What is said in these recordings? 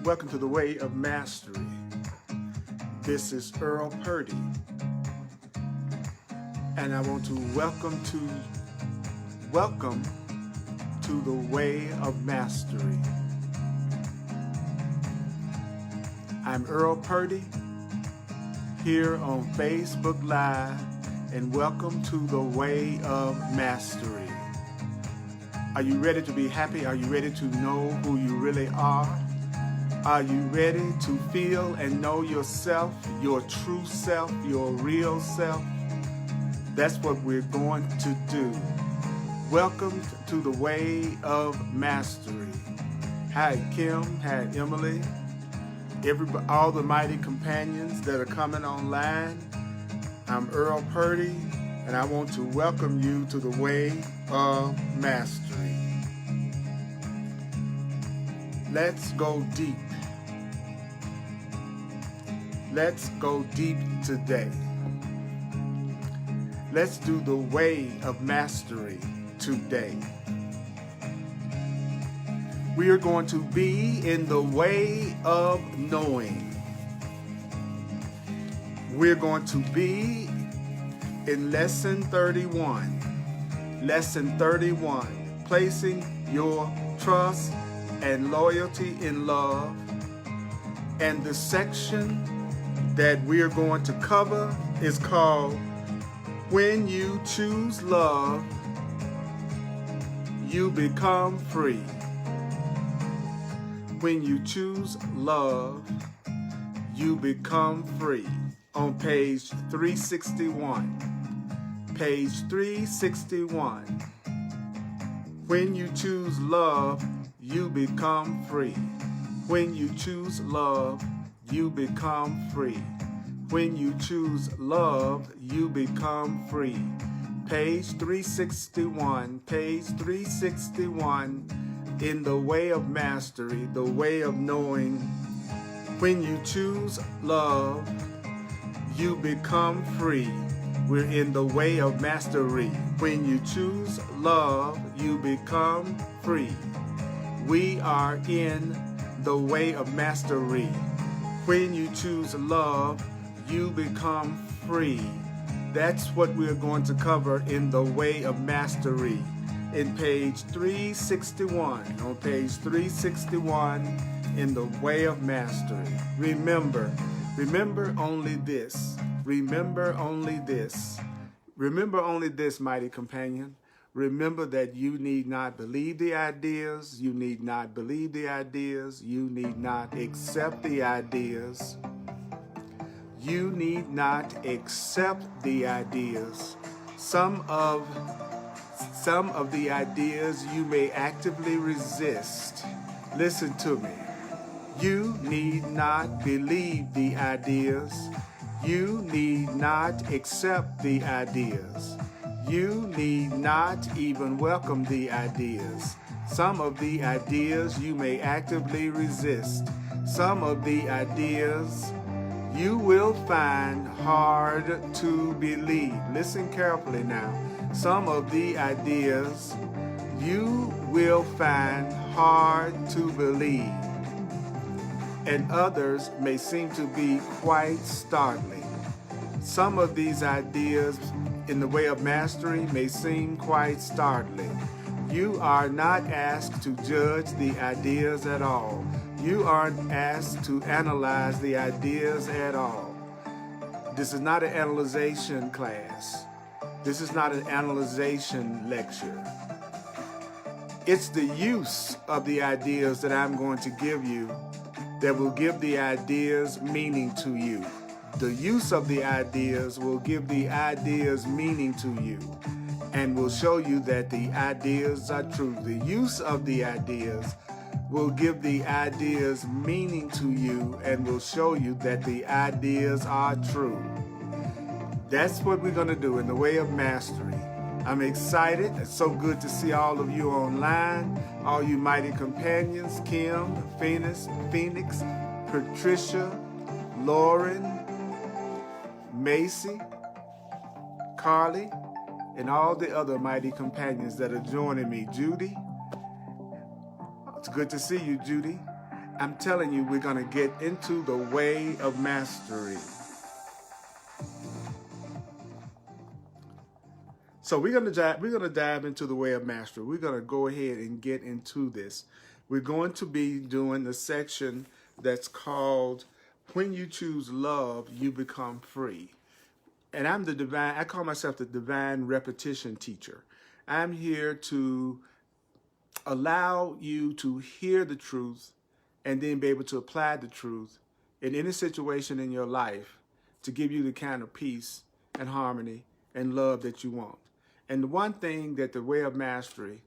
Welcome to the Way of Mastery. This is Earl Purdy, and I want to welcome to the Way of Mastery. I'm Earl Purdy here on Facebook Live, and welcome to the Way of Mastery. Are you ready to be happy? Are you ready to know who you really are? Are you ready to feel and know yourself, your true self, your real self? That's what we're going to do. Welcome to the Way of Mastery. Hi, Kim. Hi, Emily. All the mighty companions that are coming online. I'm Earl Purdy, and I want to welcome you to the Way of Mastery. Let's go deep. Let's go deep today. Let's do the Way of Mastery today. We are going to be in the way of knowing. We're going to be in Lesson 31. Lesson 31, placing your trust and loyalty in love. And the section that we are going to cover is called When You Choose Love, You Become Free. When you choose love, you become free. On page 361. Page 361. When you choose love, you become free. When you choose love, you become free. When you choose love, you become free. Page 361. Page 361. In the Way of Mastery, the way of knowing. When you choose love, you become free. We're in the Way of Mastery. When you choose love, you become free. We are in the Way of Mastery. When you choose love, you become free. That's what we're going to cover in the Way of Mastery. In page 361, on page 361, in the Way of Mastery. Remember only this. Remember only this. Remember only this, mighty companion. Remember that you need not believe the ideas. You need not believe the ideas. You need not accept the ideas. You need not accept the ideas. Some of the ideas you may actively resist. Listen to me. You need not believe the ideas. You need not accept the ideas. You need not even welcome the ideas. Some of the ideas you may actively resist. Some of the ideas you will find hard to believe. Listen carefully now. Some of the ideas you will find hard to believe, and others may seem to be quite startling. Some of these ideas in the Way of Mastery may seem quite startling. You are not asked to judge the ideas at all. You aren't asked to analyze the ideas at all. This is not an analyzation class. This is not an analyzation lecture. It's the use of the ideas that I'm going to give you that will give the ideas meaning to you. The use of the ideas will give the ideas meaning to you and will show you that the ideas are true. The use of the ideas will give the ideas meaning to you and will show you that the ideas are true. That's what we're going to do in the Way of Mastery. I'm excited. It's so good to see all of you online, all you mighty companions, Kim, Phoenix, Patricia, Lauren, Macy, Carly, and all the other mighty companions that are joining me. Judy, it's good to see you, Judy. I'm telling you, we're going to get into the way of mastery. So we're gonna dive into the way of mastery. We're gonna go ahead and get into this. We're going to be doing the section that's called "When You Choose Love, You Become Free." And I call myself the divine repetition teacher. I'm here to allow you to hear the truth and then be able to apply the truth in any situation in your life to give you the kind of peace and harmony and love that you want. And the one thing that the way of mastery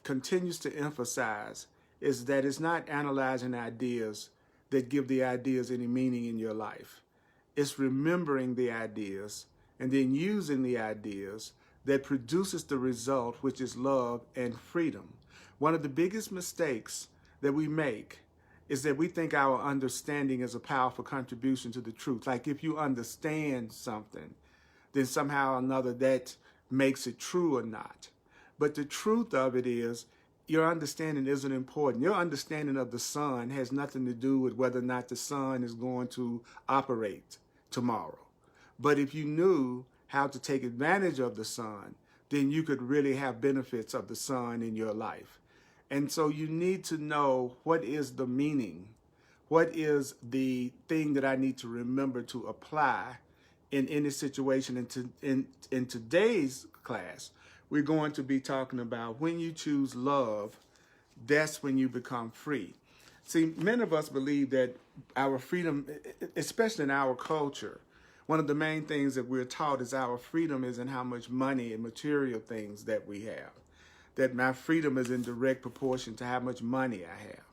continues to emphasize is that it's not analyzing ideas that give the ideas any meaning in your life. It's remembering the ideas and then using the ideas that produces the result, which is love and freedom. One of the biggest mistakes that we make is that we think our understanding is a powerful contribution to the truth. Like if you understand something, then somehow or another that makes it true or not. But the truth of it is, your understanding isn't important. Your understanding of the sun has nothing to do with whether or not the sun is going to operate tomorrow. But if you knew how to take advantage of the sun, then you could really have benefits of the sun in your life. And so you need to know, what is the meaning? What is the thing that I need to remember to apply in any situation? In today's class, we're going to be talking about when you choose love, that's when you become free. See, many of us believe that our freedom, especially in our culture, one of the main things that we're taught is our freedom is in how much money and material things that we have. That my freedom is in direct proportion to how much money I have.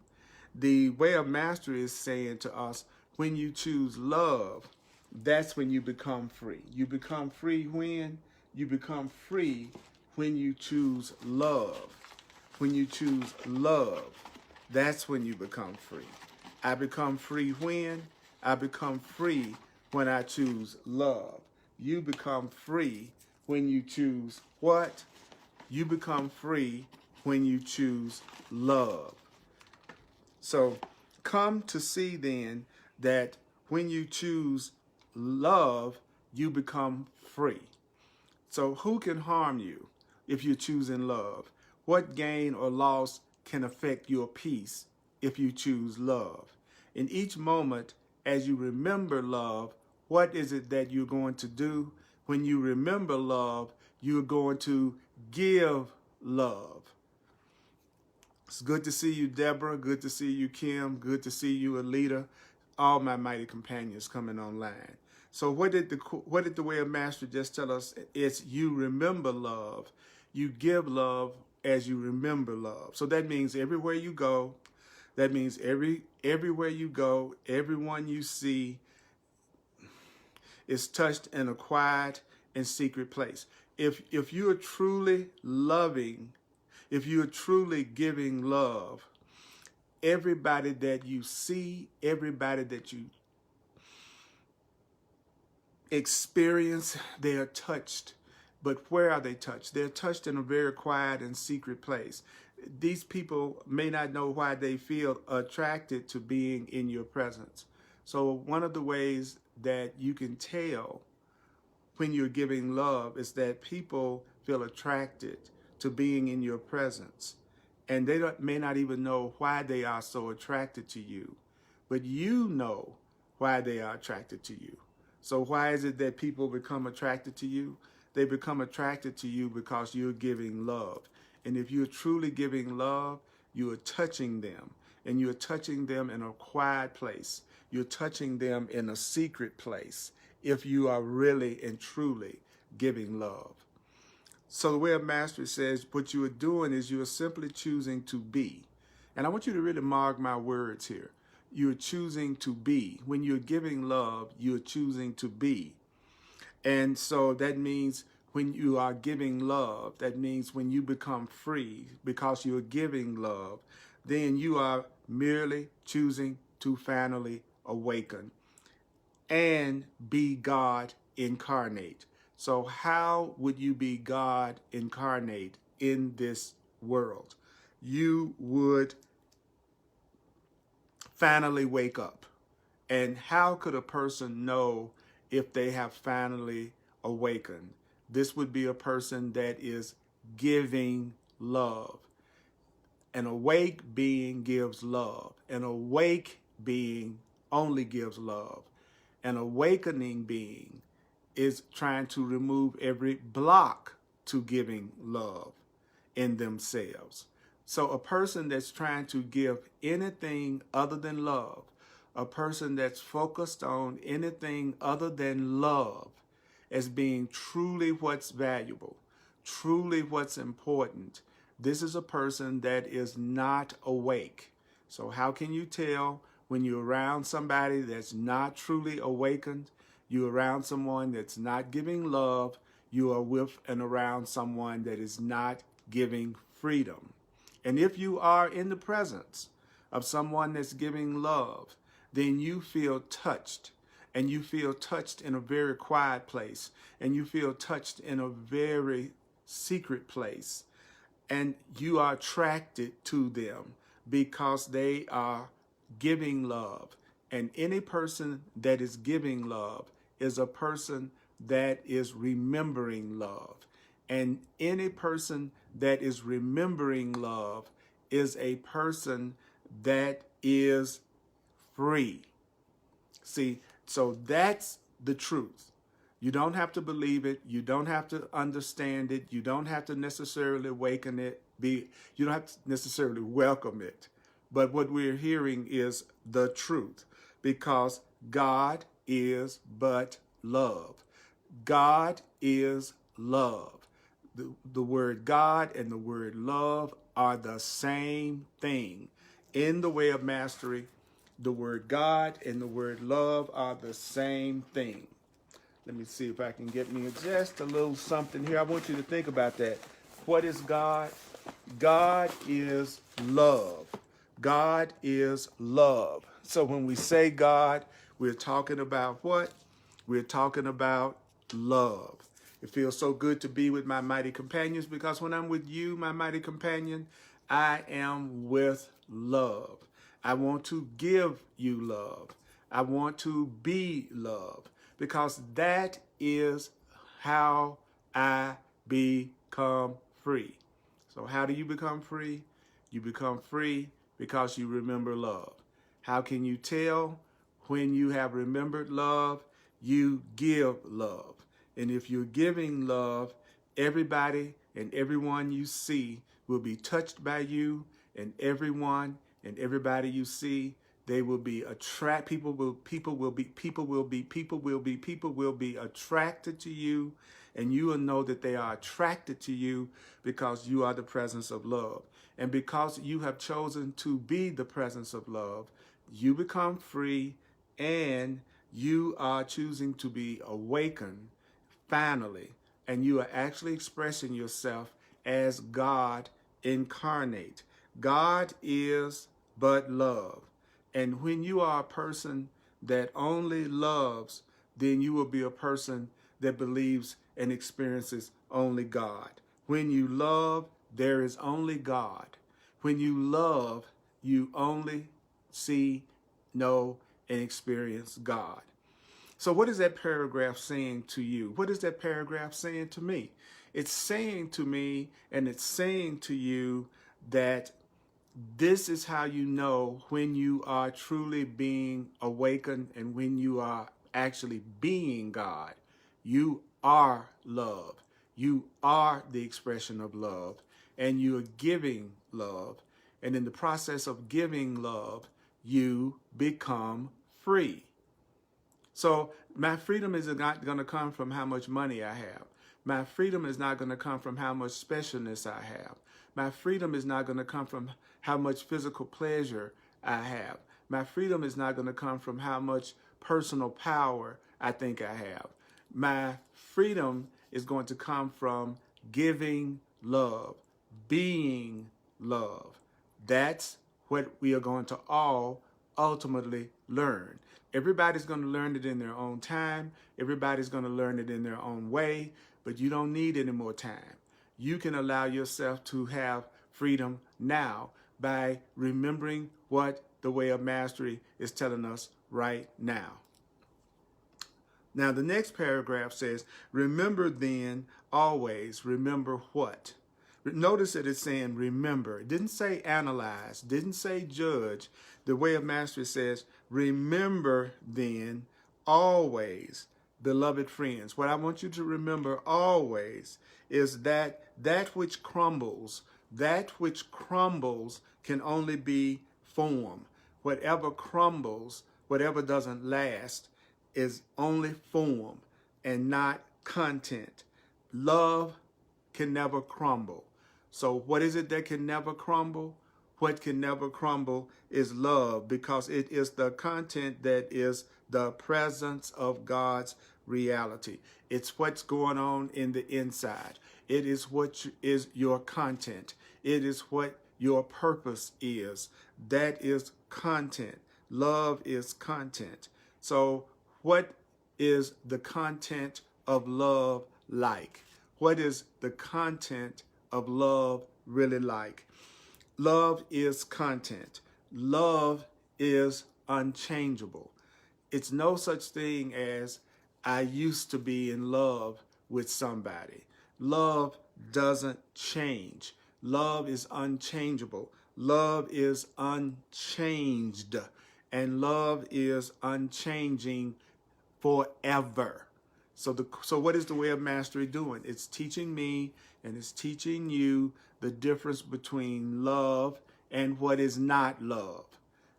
The way of mastery is saying to us, when you choose love, that's when you become free. You become free when? You become free when you choose love. When you choose love, that's when you become free. I become free when? I become free when I choose love. You become free when you choose what? You become free when you choose love. So come to see then that when you choose love, you become free. So who can harm you if you're choosing love? What gain or loss can affect your peace if you choose love? In each moment, as you remember love, what is it that you're going to do? When you remember love, you're going to give love. It's good to see you, Deborah. Good to see you, Kim. Good to see you, Alita. All my mighty companions coming online. So what did the way of mastery just tell us? It's you remember love. You give love as you remember love. So that means everywhere you go, that means everywhere you go, everyone you see is touched in a quiet and secret place. If you are truly loving, if you are truly giving love, everybody that you see, everybody that you experience, they are touched. But where are they touched? They're touched in a very quiet and secret place. These people may not know why they feel attracted to being in your presence. So one of the ways that you can tell when you're giving love is that people feel attracted to being in your presence. And they may not even know why they are so attracted to you, but you know why they are attracted to you. So why is it that people become attracted to you? They become attracted to you because you're giving love. And if you're truly giving love, you are touching them. And you're touching them in a quiet place. You're touching them in a secret place if you are really and truly giving love. So the way of mastery says what you are doing is you are simply choosing to be. And I want you to really mark my words here. You're choosing to be. When you're giving love, you're choosing to be. And so that means when you are giving love, that means when you become free because you're giving love, then you are merely choosing to finally awaken and be God incarnate. So how would you be God incarnate in this world? You would finally wake up. And how could a person know if they have finally awakened? This would be a person that is giving love. An awake being gives love. An awake being only gives love. An awakening being is trying to remove every block to giving love in themselves. So a person that's trying to give anything other than love, a person that's focused on anything other than love as being truly what's valuable, truly what's important, this is a person that is not awake. So how can you tell when you're around somebody that's not truly awakened? You're around someone that's not giving love. You are with and around someone that is not giving freedom. And if you are in the presence of someone that's giving love, then you feel touched. And you feel touched in a very quiet place. And you feel touched in a very secret place. And you are attracted to them because they are giving love. And any person that is giving love is a person that is remembering love. And any person that is remembering love is a person that is free. See, so that's the truth. You don't have to believe it. You don't have to understand it. You don't have to necessarily awaken it. You don't have to necessarily welcome it. But what we're hearing is the truth, because God is but love. God is love. The word God and the word love are the same thing. In the way of mastery, the word God and the word love are the same thing. Let me see if I can get me just a little something here. I want you to think about that. What is God? God is love. God is love. So when we say God, we're talking about what? We're talking about love. It feels so good to be with my mighty companions, because when I'm with you, my mighty companion, I am with love. I want to give you love. I want to be love, because that is how I become free. So how do you become free? You become free because you remember love. How can you tell when you have remembered love? You give love. And if you're giving love, everybody and everyone you see will be touched by you, and everyone and everybody you see, they will be people will be attracted to you, and you will know that they are attracted to you because you are the presence of love. And because you have chosen to be the presence of love, you become free, and you are choosing to be awakened finally, and you are actually expressing yourself as God incarnate. God is but love. And when you are a person that only loves, then you will be a person that believes and experiences only God. When you love, there is only God. When you love, you only see, know, and experience God. So what is that paragraph saying to you? What is that paragraph saying to me? It's saying to me, and it's saying to you, that this is how you know when you are truly being awakened and when you are actually being God. You are love. You are the expression of love, and you are giving love. And in the process of giving love, you become free. So my freedom is not going to come from how much money I have. My freedom is not going to come from how much specialness I have. My freedom is not going to come from how much physical pleasure I have. My freedom is not going to come from how much personal power I think I have. My freedom is going to come from giving love, being love. That's what we are going to all ultimately learn. Everybody's going to learn it in their own time. Everybody's going to learn it in their own way, but you don't need any more time. You can allow yourself to have freedom now by remembering what the way of mastery is telling us right now. Now, the next paragraph says, remember then always, remember what? Notice that it's saying remember. It didn't say analyze, didn't say judge. The way of mastery says, remember then always, beloved friends. What I want you to remember always is that which crumbles can only be form. Whatever crumbles, whatever doesn't last, is only form and not content. Love can never crumble. So what is it that can never crumble? What can never crumble is love, because it is the content that is the presence of God's reality. It's what's going on in the inside. It is what is your content. It is what your purpose is. That is content. Love is content. So what is the content of love like? What is the content of love really like? Love is content. Love is unchangeable. It's no such thing as I used to be in love with somebody. Love doesn't change. Love is unchangeable. Love is unchanged. And love is unchanging forever. So what is the way of mastery doing? It's teaching me and it's teaching you the difference between love and what is not love.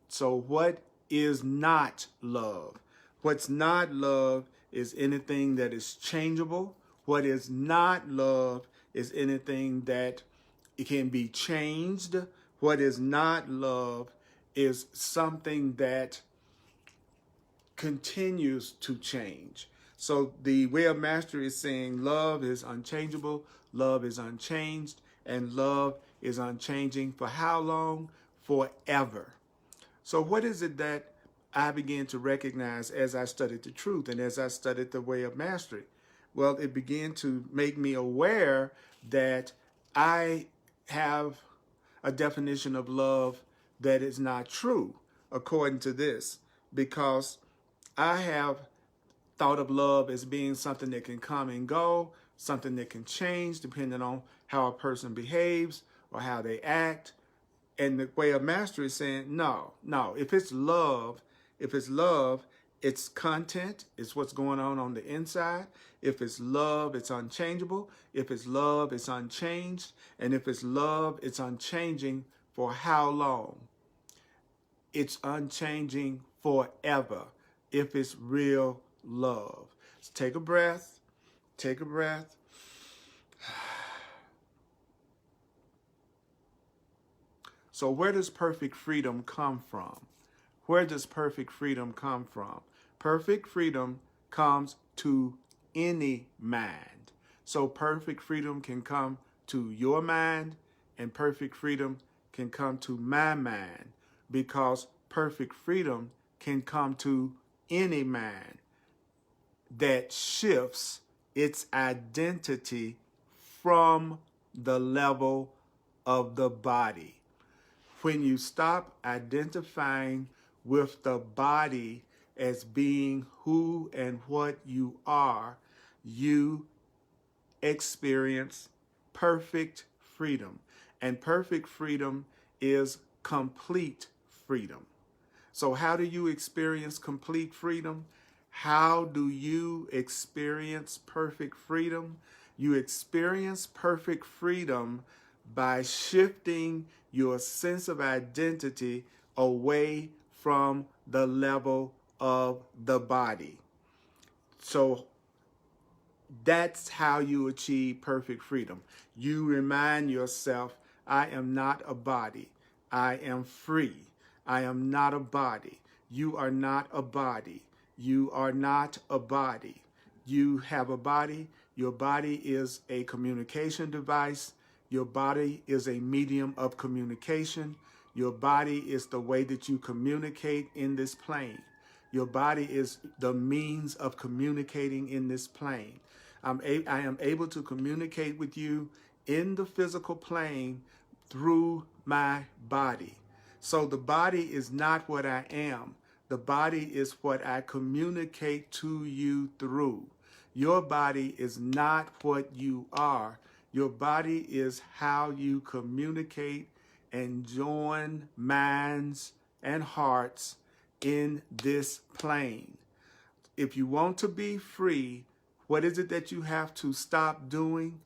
So what is not love? What's not love is anything that is changeable. What is not love is anything that it can be changed. What is not love is something that continues to change. So the way of mastery is saying love is unchangeable, love is unchanged, and love is unchanging for how long? Forever. So what is it that I began to recognize as I studied the truth and as I studied the way of mastery? Well, it began to make me aware that I have a definition of love that is not true according to this, because I have thought of love as being something that can come and go, something that can change depending on how a person behaves or how they act. And the way of mastery is saying, no, if it's love, it's content, it's what's going on the inside. If it's love, it's unchangeable. If it's love, it's unchanged. And if it's love, it's unchanging for how long? It's unchanging forever if it's real love. So take a breath, take a breath. So where does perfect freedom come from? Where does perfect freedom come from? Perfect freedom comes to any mind. So perfect freedom can come to your mind, and perfect freedom can come to my mind, because perfect freedom can come to any mind that shifts its identity from the level of the body. When you stop identifying with the body as being who and what you are, you experience perfect freedom. And perfect freedom is complete freedom. So how do you experience complete freedom? How do you experience perfect freedom? You experience perfect freedom by shifting your sense of identity away from the level of the body. So that's how you achieve perfect freedom. You remind yourself, I am not a body. I am free. I am not a body. You are not a body. You are not a body. You have a body. Your body is a communication device. Your body is a medium of communication. Your body is the way that you communicate in this plane. Your body is the means of communicating in this plane. I am able to communicate with you in the physical plane through my body. So the body is not what I am. The body is what I communicate to you through. Your body is not what you are. Your body is how you communicate and join minds and hearts in this plane. If you want to be free, what is it that you have to stop doing?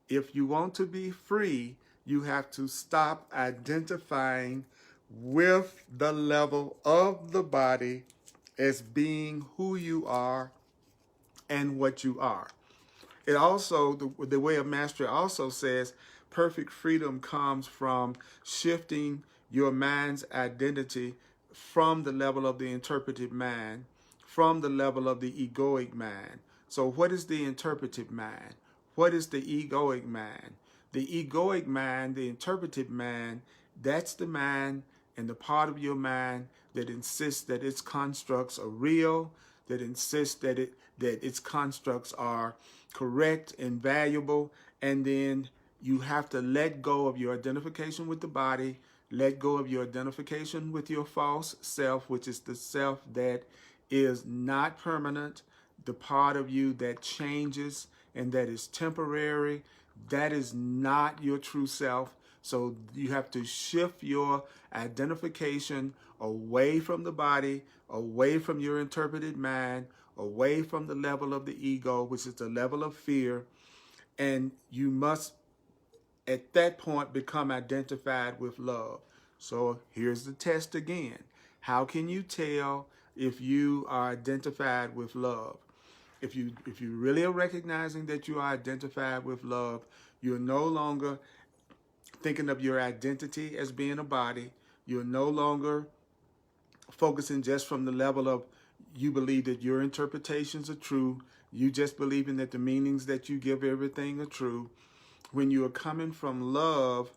If you want to be free, you have to stop identifying with the level of the body as being who you are and what you are. It also, the way of mastery also says, perfect freedom comes from shifting your mind's identity from the level of the interpretive mind, from the level of the egoic mind. So what is the interpretive mind? What is the egoic mind? The egoic mind, the interpretive mind, that's the mind and the part of your mind that insists that its constructs are real, that insists that its constructs are correct and valuable, and then you have to let go of your identification with the body, let go of your identification with your false self, which is the self that is not permanent, the part of you that changes and that is temporary. That is not your true self. So you have to shift your identification away from the body, away from your interpreted mind, away from the level of the ego, which is the level of fear. And you must, at that point, become identified with love. So here's the test again. How can you tell if you are identified with love? If you really are recognizing that you are identified with love, you're no longer thinking of your identity as being a body. You're no longer focusing just from the level of you believe that your interpretations are true. You just believing that the meanings that you give everything are true. When you are coming from love,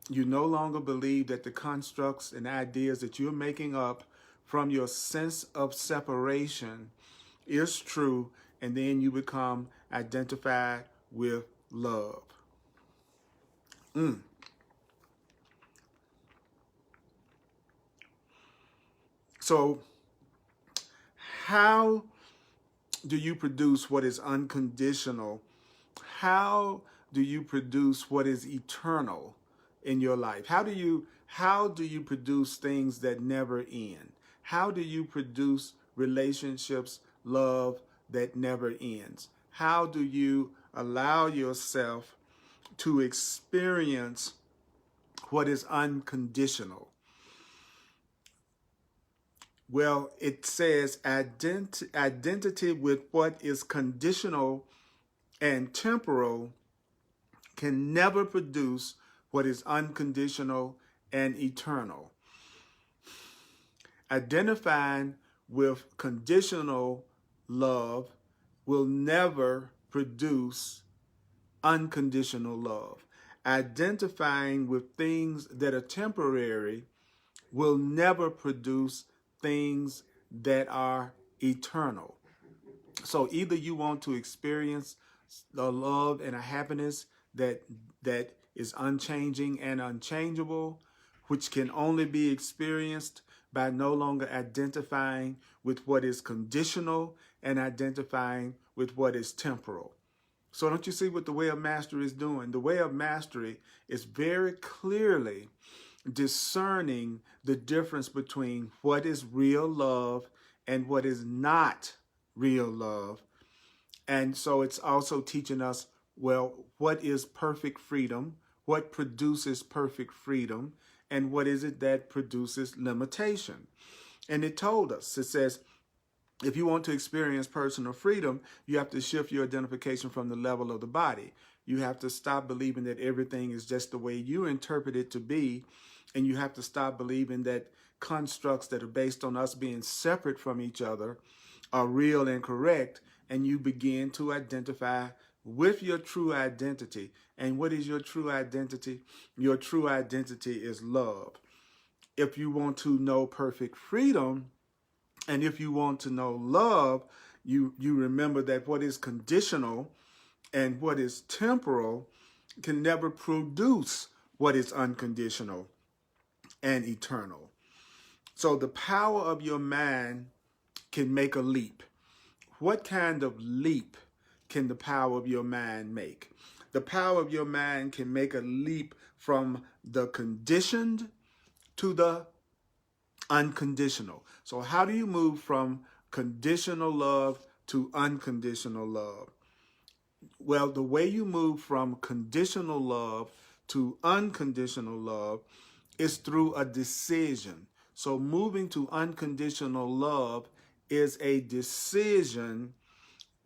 you no longer believe that the constructs and ideas that you're making up from your sense of separation is true, and then you become identified with love. So how do you produce what is unconditional? How do you produce what is eternal in your life? How do you produce things that never end? How do you produce relationships, love that never ends? How do you allow yourself to experience what is unconditional? Well, it says identity with what is conditional and temporal can never produce what is unconditional and eternal. Identifying with conditional love will never produce unconditional love. Identifying with things that are temporary will never produce things that are eternal. So either you want to experience the love and a happiness that is unchanging and unchangeable, which can only be experienced by no longer identifying with what is conditional and identifying with what is temporal. So don't you see what the way of mastery is doing? The way of mastery is very clearly discerning the difference between what is real love and what is not real love. And so it's also teaching us, well, what is perfect freedom? What produces perfect freedom? And what is it that produces limitation? And it told us, it says, if you want to experience personal freedom, you have to shift your identification from the level of the body. You have to stop believing that everything is just the way you interpret it to be. And you have to stop believing that constructs that are based on us being separate from each other are real and correct. And you begin to identify with your true identity. And what is your true identity? Your true identity is love. If you want to know perfect freedom, and if you want to know love, you remember that what is conditional and what is temporal can never produce what is unconditional and eternal. So the power of your mind can make a leap. What kind of leap can the power of your mind make? The power of your mind can make a leap from the conditioned to the unconditional. So how do you move from conditional love to unconditional love? Well, the way you move from conditional love to unconditional love is through a decision. So moving to unconditional love is a decision.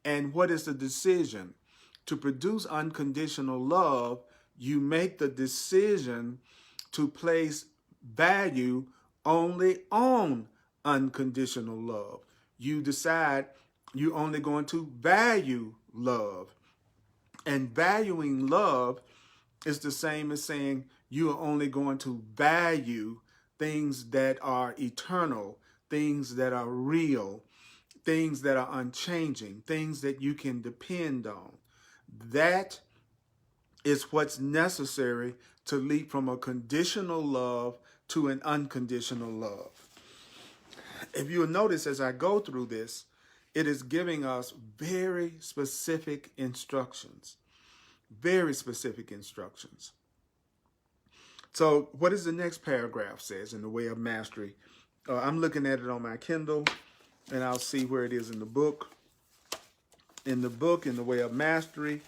And what is the decision? To produce unconditional love, you make the decision to place value only on unconditional love. You decide you're only going to value love. And valuing love is the same as saying you are only going to value things that are eternal, things that are real, things that are unchanging, things that you can depend on. That is what's necessary to leap from a conditional love to an unconditional love. If you'll notice as I go through this, it is giving us very specific instructions. Very specific instructions. So what does the next paragraph says in the way of mastery? I'm looking at it on my Kindle, and I'll see where it is in the book. In the book, in the way of mastery,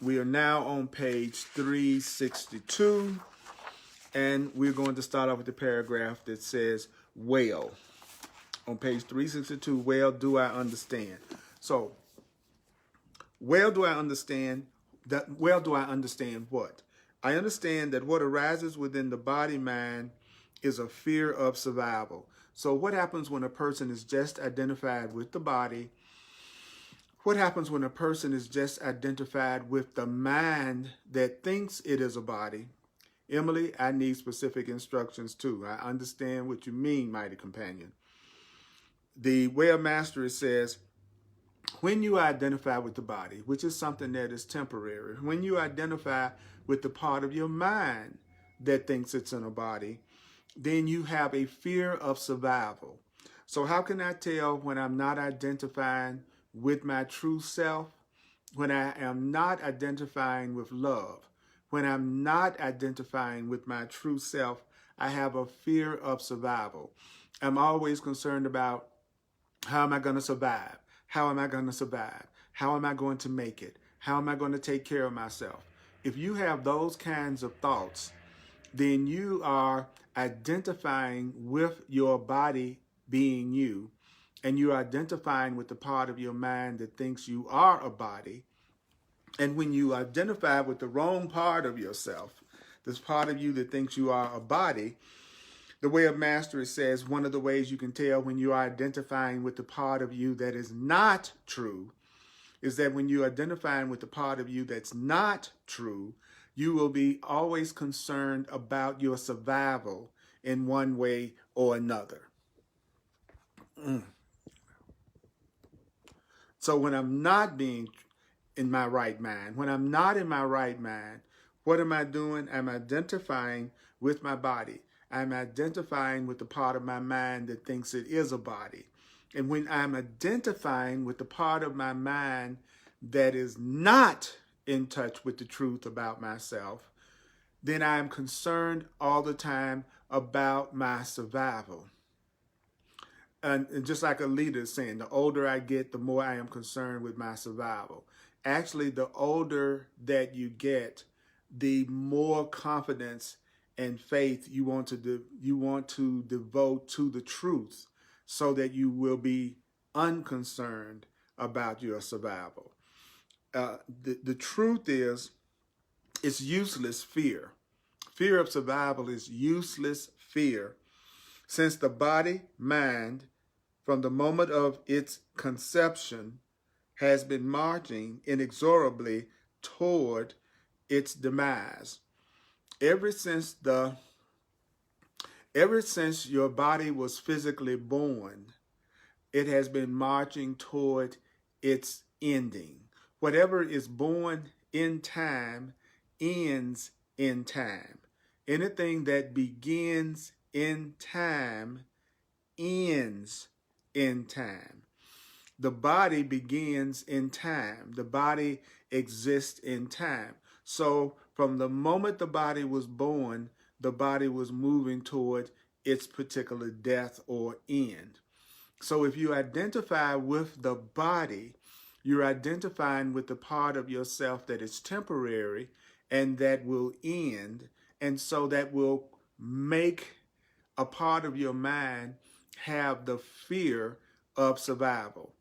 we are now on page 362, and we're going to start off with the paragraph that says, well. On page 362, well, do I understand? So, well, do I understand that? Well, do I understand what? I understand that what arises within the body mind is a fear of survival. So what happens when a person is just identified with the body? What happens when a person is just identified with the mind that thinks it is a body? Emily, I need specific instructions too. I understand what you mean, mighty companion. The way of mastery says, when you identify with the body, which is something that is temporary, when you identify with the part of your mind that thinks it's in a body, then you have a fear of survival. So how can I tell when I'm not identifying with my true self? When I am not identifying with love, when I'm not identifying with my true self, I have a fear of survival. I'm always concerned about, how am I going to survive? How am I going to survive? How am I going to make it? How am I going to take care of myself? If you have those kinds of thoughts, then you are identifying with your body being you, and you're identifying with the part of your mind that thinks you are a body. And when you identify with the wrong part of yourself, this part of you that thinks you are a body, the way of mastery says one of the ways you can tell when you are identifying with the part of you that is not true is that when you're identifying with the part of you that's not true, you will be always concerned about your survival in one way or another. So when I'm not being in my right mind, when I'm not in my right mind, what am I doing? I'm identifying with my body. I'm identifying with the part of my mind that thinks it is a body. And when I'm identifying with the part of my mind that is not in touch with the truth about myself, then I'm concerned all the time about my survival. And just like a leader is saying, the older I get, the more I am concerned with my survival. Actually, the older that you get, the more confidence and faith you want to devote to the truth, so that you will be unconcerned about your survival. The truth is, it's useless fear. Fear of survival is useless fear, since the body, mind, from the moment of its conception, has been marching inexorably toward its demise. Ever since your body was physically born, it has been marching toward its ending. Whatever is born in time ends in time. Anything that begins in time ends in time. The body begins in time. The body exists in time. So from the moment the body was born, the body was moving toward its particular death or end. So if you identify with the body, you're identifying with the part of yourself that is temporary and that will end. And so that will make a part of your mind have the fear of survival.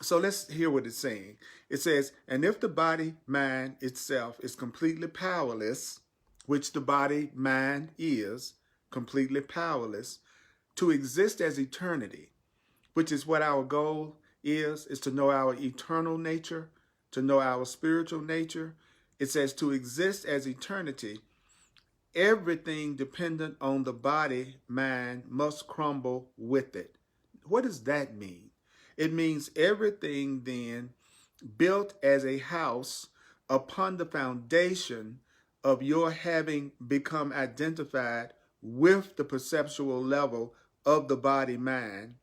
So let's hear what it's saying. It says, and if the body mind itself is completely powerless, which the body mind is completely powerless, to exist as eternity, which is what our goal is to know our eternal nature, to know our spiritual nature. It says to exist as eternity, everything dependent on the body, mind, must crumble with it. What does that mean? It means everything then built as a house upon the foundation of your having become identified with the perceptual level of the body mind,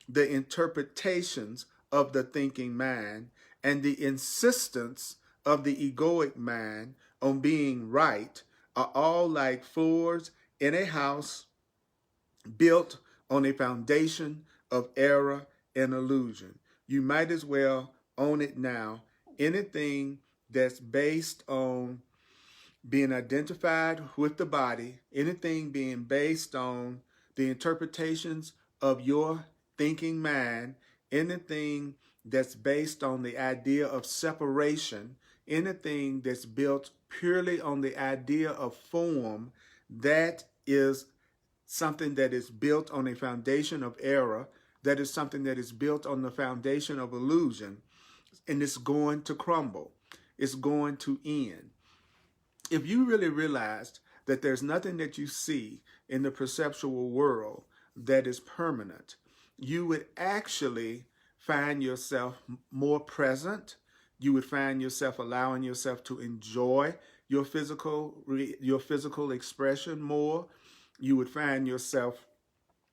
the interpretations of the thinking mind, and the insistence of the egoic mind on being right are all like floors in a house built on a foundation of error and illusion. You might as well own it now. Anything that's based on being identified with the body, anything being based on the interpretations of your thinking mind, anything that's based on the idea of separation, anything that's built purely on the idea of form, that is something that is built on a foundation of error, that is something that is built on the foundation of illusion, and it's going to crumble. It's going to end. If you really realized that there's nothing that you see in the perceptual world that is permanent, you would actually find yourself more present. You would find yourself allowing yourself to enjoy your physical expression more. You would find yourself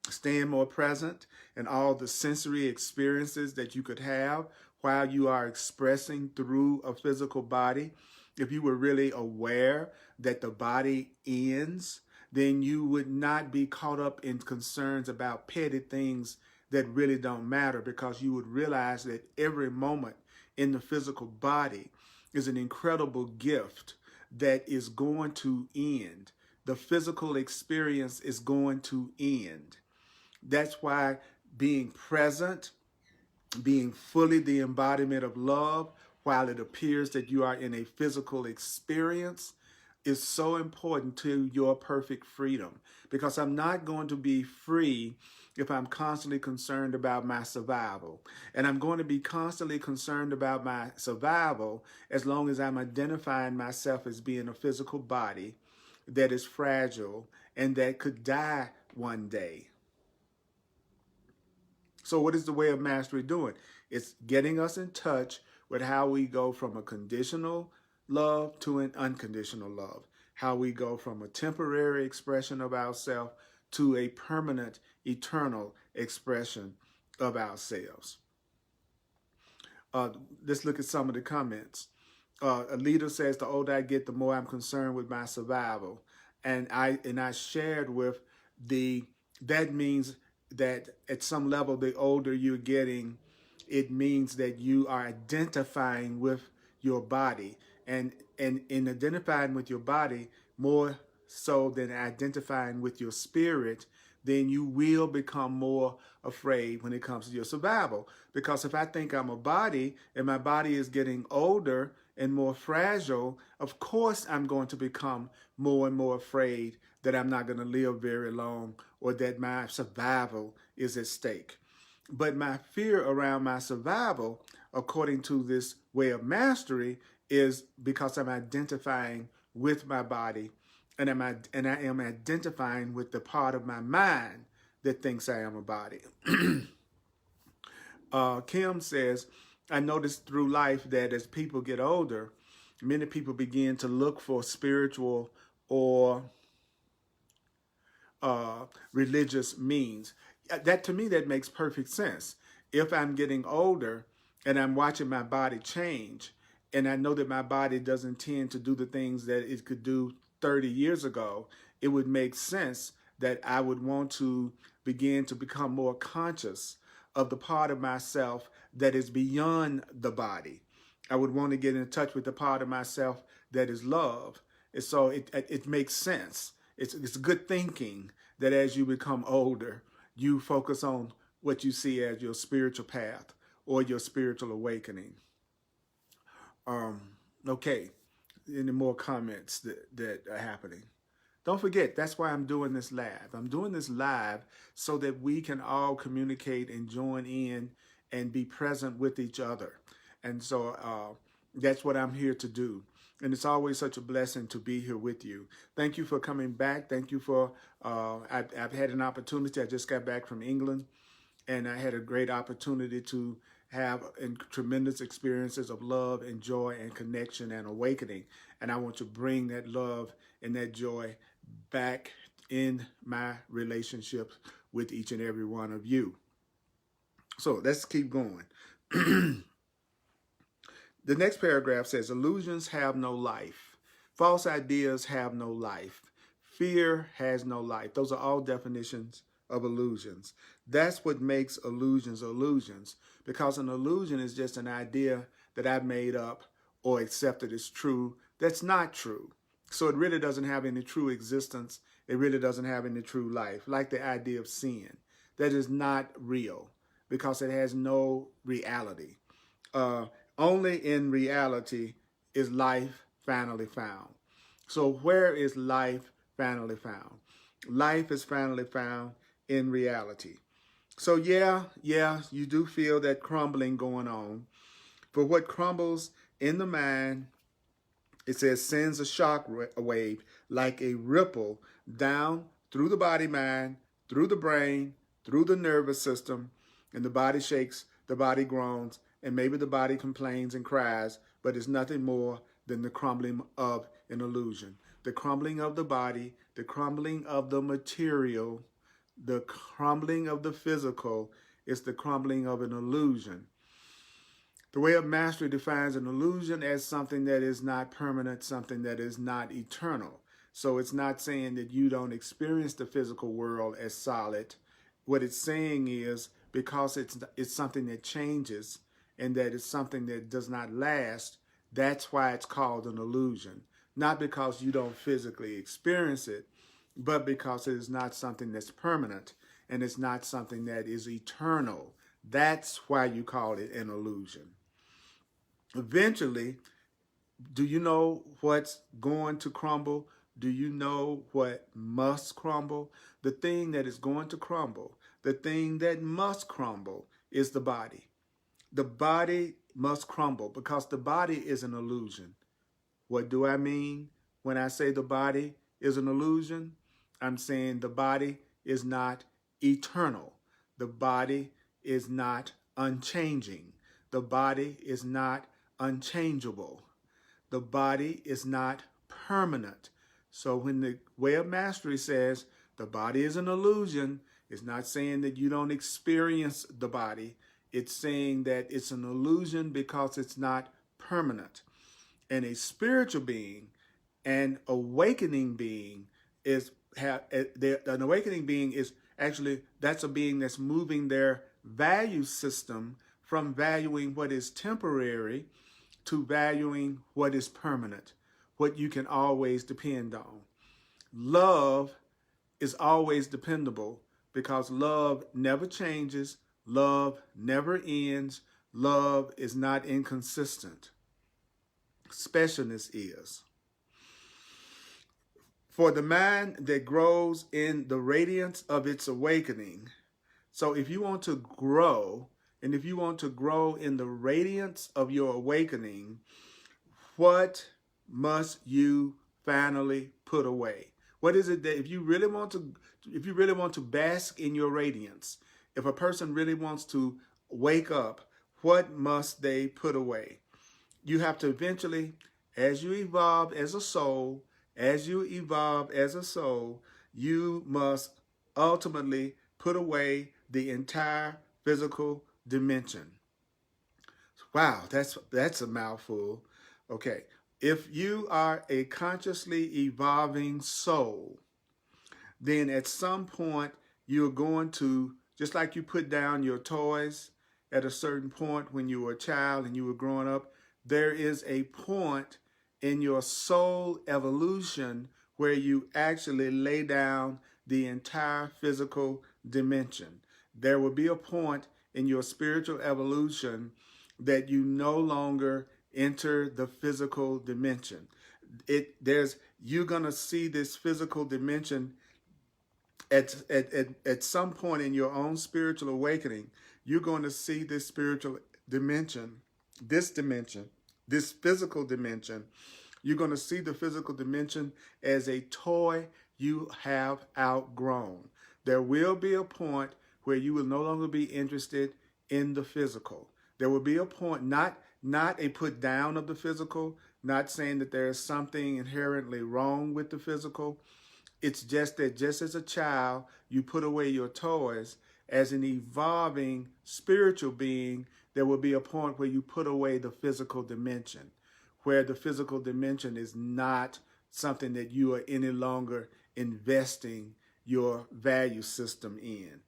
staying more present in all the sensory experiences that you could have while you are expressing through a physical body. If you were really aware that the body ends, then you would not be caught up in concerns about petty things that really don't matter, because you would realize that every moment in the physical body is an incredible gift that is going to end. The physical experience is going to end. That's why being present, being fully the embodiment of love, while it appears that you are in a physical experience, is so important to your perfect freedom. Because I'm not going to be free if I'm constantly concerned about my survival. And I'm going to be constantly concerned about my survival as long as I'm identifying myself as being a physical body that is fragile and that could die one day. So what is the way of mastery doing? It's getting us in touch with how we go from a conditional love to an unconditional love. How we go from a temporary expression of ourselves to a permanent, eternal expression of ourselves. Let's look at some of the comments. Alita says, the older I get, the more I'm concerned with my survival. And I shared with that means that at some level, the older you're getting, it means that you are identifying with your body. And in identifying with your body, more so than identifying with your spirit, then you will become more afraid when it comes to your survival. Because if I think I'm a body and my body is getting older and more fragile, of course I'm going to become more and more afraid that I'm not going to live very long or that my survival is at stake. But my fear around my survival, according to this way of mastery, is because I'm identifying with my body, and I am identifying with the part of my mind that thinks I am a body. Kim says, I noticed through life that as people get older, many people begin to look for spiritual or religious means. That to me, that makes perfect sense. If I'm getting older and I'm watching my body change, and I know that my body doesn't tend to do the things that it could do 30 years ago, it would make sense that I would want to begin to become more conscious of the part of myself that is beyond the body. I would want to get in touch with the part of myself that is love. And so it makes sense. It's good thinking that as you become older, you focus on what you see as your spiritual path or your spiritual awakening. Okay, any more comments that are happening? Don't forget, that's why I'm doing this live. I'm doing this live so that we can all communicate and join in and be present with each other. And so that's what I'm here to do. And it's always such a blessing to be here with you. Thank you for coming back. Thank you for, I've had an opportunity. I just got back from England, and I had a great opportunity to have tremendous experiences of love and joy and connection and awakening. And I want to bring that love and that joy back in my relationships with each and every one of you. So let's keep going. The next paragraph says, illusions have no life. False ideas have no life. Fear has no life. Those are all definitions of illusions. That's what makes illusions illusions, because an illusion is just an idea that I've made up or accepted as true that's not true. So it really doesn't have any true existence. It really doesn't have any true life, like the idea of sin. That is not real because it has no reality. Only in reality is life finally found. So where is life finally found? Life is finally found in reality. So yeah, you do feel that crumbling going on. For what crumbles in the mind, it says, sends a shock wave like a ripple down through the body mind, through the brain, through the nervous system, and the body shakes, the body groans, and maybe the body complains and cries, but it's nothing more than the crumbling of an illusion. The crumbling of the body, the crumbling of the material, the crumbling of the physical is the crumbling of an illusion. The Way of Mastery defines an illusion as something that is not permanent, something that is not eternal. So it's not saying that you don't experience the physical world as solid. What it's saying is because it's something that changes and that it's something that does not last, that's why it's called an illusion. Not because you don't physically experience it, but because it is not something that's permanent and it's not something that is eternal. That's why you call it an illusion. Eventually, do you know what's going to crumble? Do you know what must crumble? The thing that is going to crumble, the thing that must crumble is the body. The body must crumble because the body is an illusion. What do I mean when I say the body is an illusion? I'm saying the body is not eternal. The body is not unchanging. The body is not unchangeable. The body is not permanent. So when the Way of Mastery says the body is an illusion, it's not saying that you don't experience the body. It's saying that it's an illusion because it's not permanent. And a spiritual being, an awakening being is an awakening being is actually, that's a being that's moving their value system from valuing what is temporary to valuing what is permanent, what you can always depend on. Love is always dependable because love never changes, love never ends, love is not inconsistent. Specialness is. For the mind that grows in the radiance of its awakening. So if you want to grow, and if you want to grow in the radiance of your awakening, what must you finally put away? What is it that if you really want to bask in your radiance, if a person really wants to wake up, what must they put away? You have to eventually, as you evolve as a soul, you must ultimately put away the entire physical dimension. Wow, that's a mouthful. Okay. If you are a consciously evolving soul, then at some point you're going to, just like you put down your toys at a certain point when you were a child and you were growing up, there is a point in your soul evolution where you actually lay down the entire physical dimension. There will be a point in your spiritual evolution that you no longer enter the physical dimension. You're gonna see this physical dimension at some point in your own spiritual awakening. You're going to see this spiritual dimension, this physical dimension. You're going to see the physical dimension as a toy you have outgrown. There will be a point where you will no longer be interested in the physical. There will be a point, not a put down of the physical, not saying that there is something inherently wrong with the physical. It's just that just as a child, you put away your toys. As an evolving spiritual being, there will be a point where you put away the physical dimension, where the physical dimension is not something that you are any longer investing your value system in.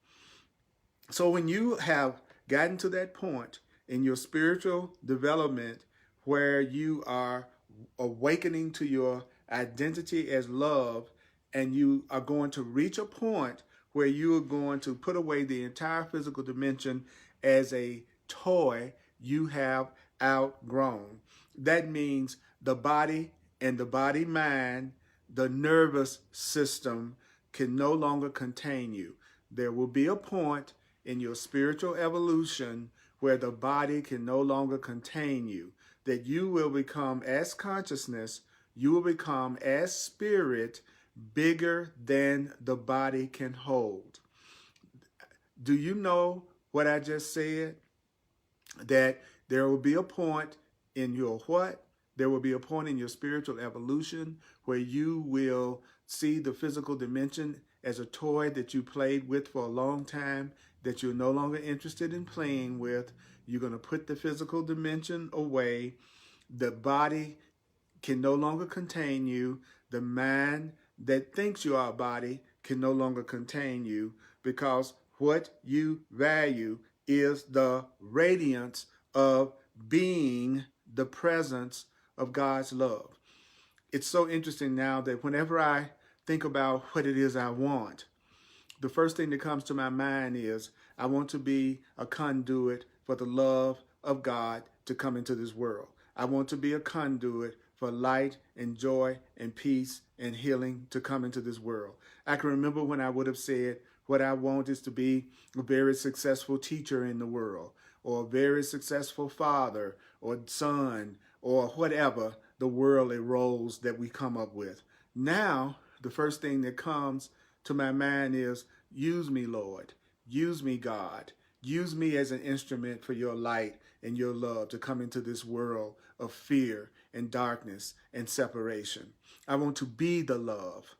So when you have gotten to that point in your spiritual development where you are awakening to your identity as love, and you are going to reach a point where you are going to put away the entire physical dimension as a toy you have outgrown. That means the body and the body mind, the nervous system can no longer contain you. There will be a point in your spiritual evolution where the body can no longer contain you, that you will become as consciousness, you will become as spirit, bigger than the body can hold. Do you know what I just said? That there will be a point in your what? There will be a point in your spiritual evolution where you will see the physical dimension as a toy that you played with for a long time, that you're no longer interested in playing with. You're going to put the physical dimension away. The body can no longer contain you. The mind that thinks you are a body can no longer contain you, because what you value is the radiance of being the presence of God's love. It's so interesting now that whenever I think about what it is I want, the first thing that comes to my mind is I want to be a conduit for the love of God to come into this world. I want to be a conduit for light and joy and peace and healing to come into this world. I can remember when I would have said, what I want is to be a very successful teacher in the world, or a very successful father or son, or whatever the worldly roles that we come up with. Now, the first thing that comes to my mind is, use me, Lord. Use me, God. Use me as an instrument for your light and your love to come into this world of fear and darkness and separation. I want to be the love.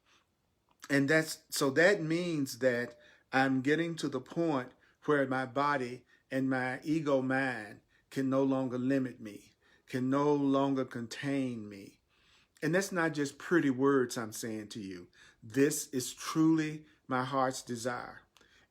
And that means that I'm getting to the point where my body and my ego mind can no longer limit me, can no longer contain me. And that's not just pretty words I'm saying to you. This is truly my heart's desire,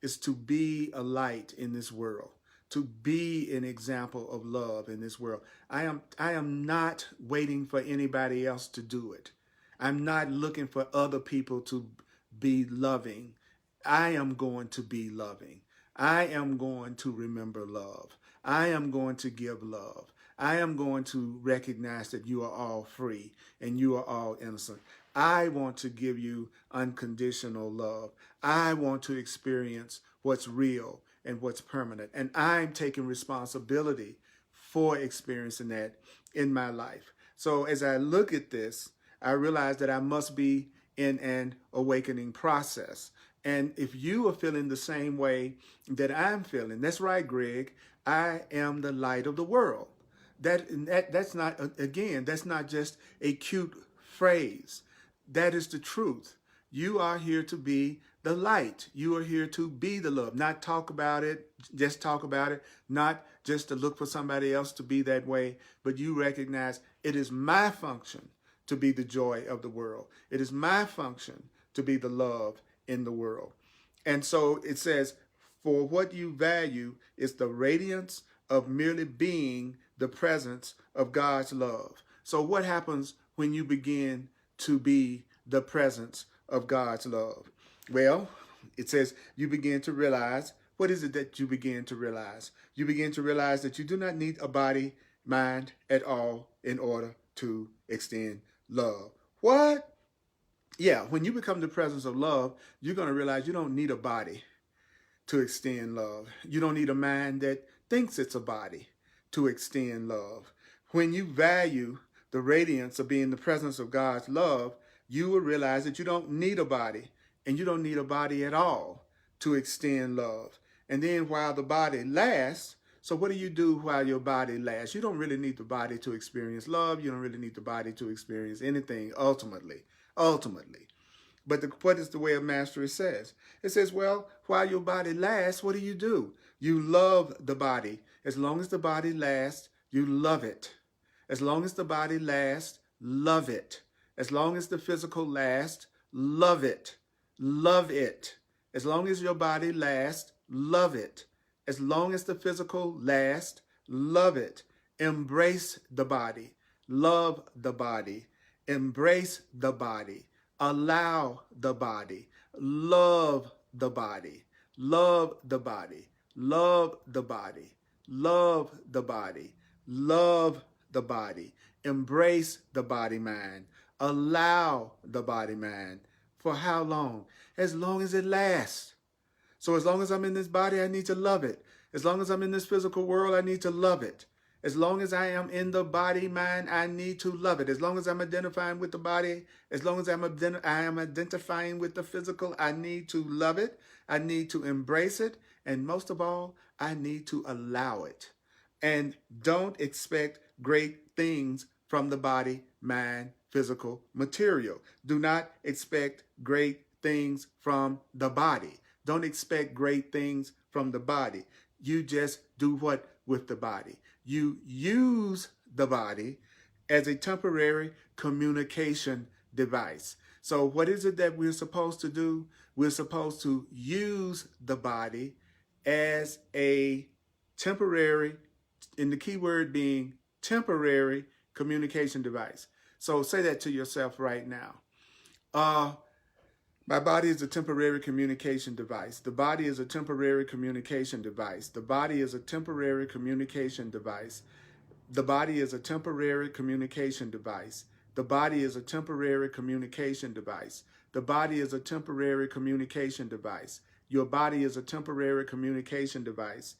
is to be a light in this world, to be an example of love in this world. I am not waiting for anybody else to do it. I'm not looking for other people to be loving. I am going to be loving. I am going to remember love. I am going to give love. I am going to recognize that you are all free and you are all innocent. I want to give you unconditional love. I want to experience what's real and what's permanent. And I'm taking responsibility for experiencing that in my life. So as I look at this, I realize that I must be in an awakening process. And if you are feeling the same way that I'm feeling, that's right, Greg, I am the light of the world. That's not, again, that's not just a cute phrase. That is the truth. You are here to be the light. You are here to be the love, not talk about it, just talk about it, not just to look for somebody else to be that way, but you recognize it is my function to be the joy of the world. It is my function to be the love in the world. And so it says, for what you value is the radiance of merely being the presence of God's love. So what happens when you begin to be the presence of God's love? Well, it says you begin to realize, what is it that you begin to realize? You begin to realize that you do not need a body, mind at all in order to extend love. What? Yeah, when you become the presence of love, you're going to realize you don't need a body to extend love. You don't need a mind that thinks it's a body to extend love. When you value the radiance of being the presence of God's love, you will realize that you don't need a body, and you don't need a body at all to extend love. And then while the body lasts, so what do you do while your body lasts? You don't really need the body to experience love. You don't really need the body to experience anything ultimately. But what is the way of mastery says? It says, well, while your body lasts, what do? You love the body. As long as the body lasts, you love it. As long as the body lasts, love it. As long as the physical lasts, love it. Love it. As long as your body lasts, love it. As long as the physical lasts, love it. Embrace the body. Love the body. Embrace the body. Allow the body. Love the body. Love the body. Love the body. Love the body. Love the body. Embrace the body mind. Allow the body mind. For how long? As long as it lasts. So as long as I'm in this body, I need to love it. As long as I'm in this physical world, I need to love it. As long as I am in the body mind, I need to love it. As long as I'm identifying with the body, as long as I am identifying with the physical, I need to love it. I need to embrace it. And most of all, I need to allow it. And don't expect great things from the body, mind, physical, material. Do not expect great things from the body. Don't expect great things from the body. You just do what with the body? You use the body as a temporary communication device. So what is it that we're supposed to do? We're supposed to use the body as a temporary, and the key word being temporary communication device. So say that to yourself right now. My body is a temporary communication device. The body is a temporary communication device. The body is a temporary communication device. The body is a temporary communication device. The body is a temporary communication device. The body is a temporary communication device. Your body is a temporary communication device.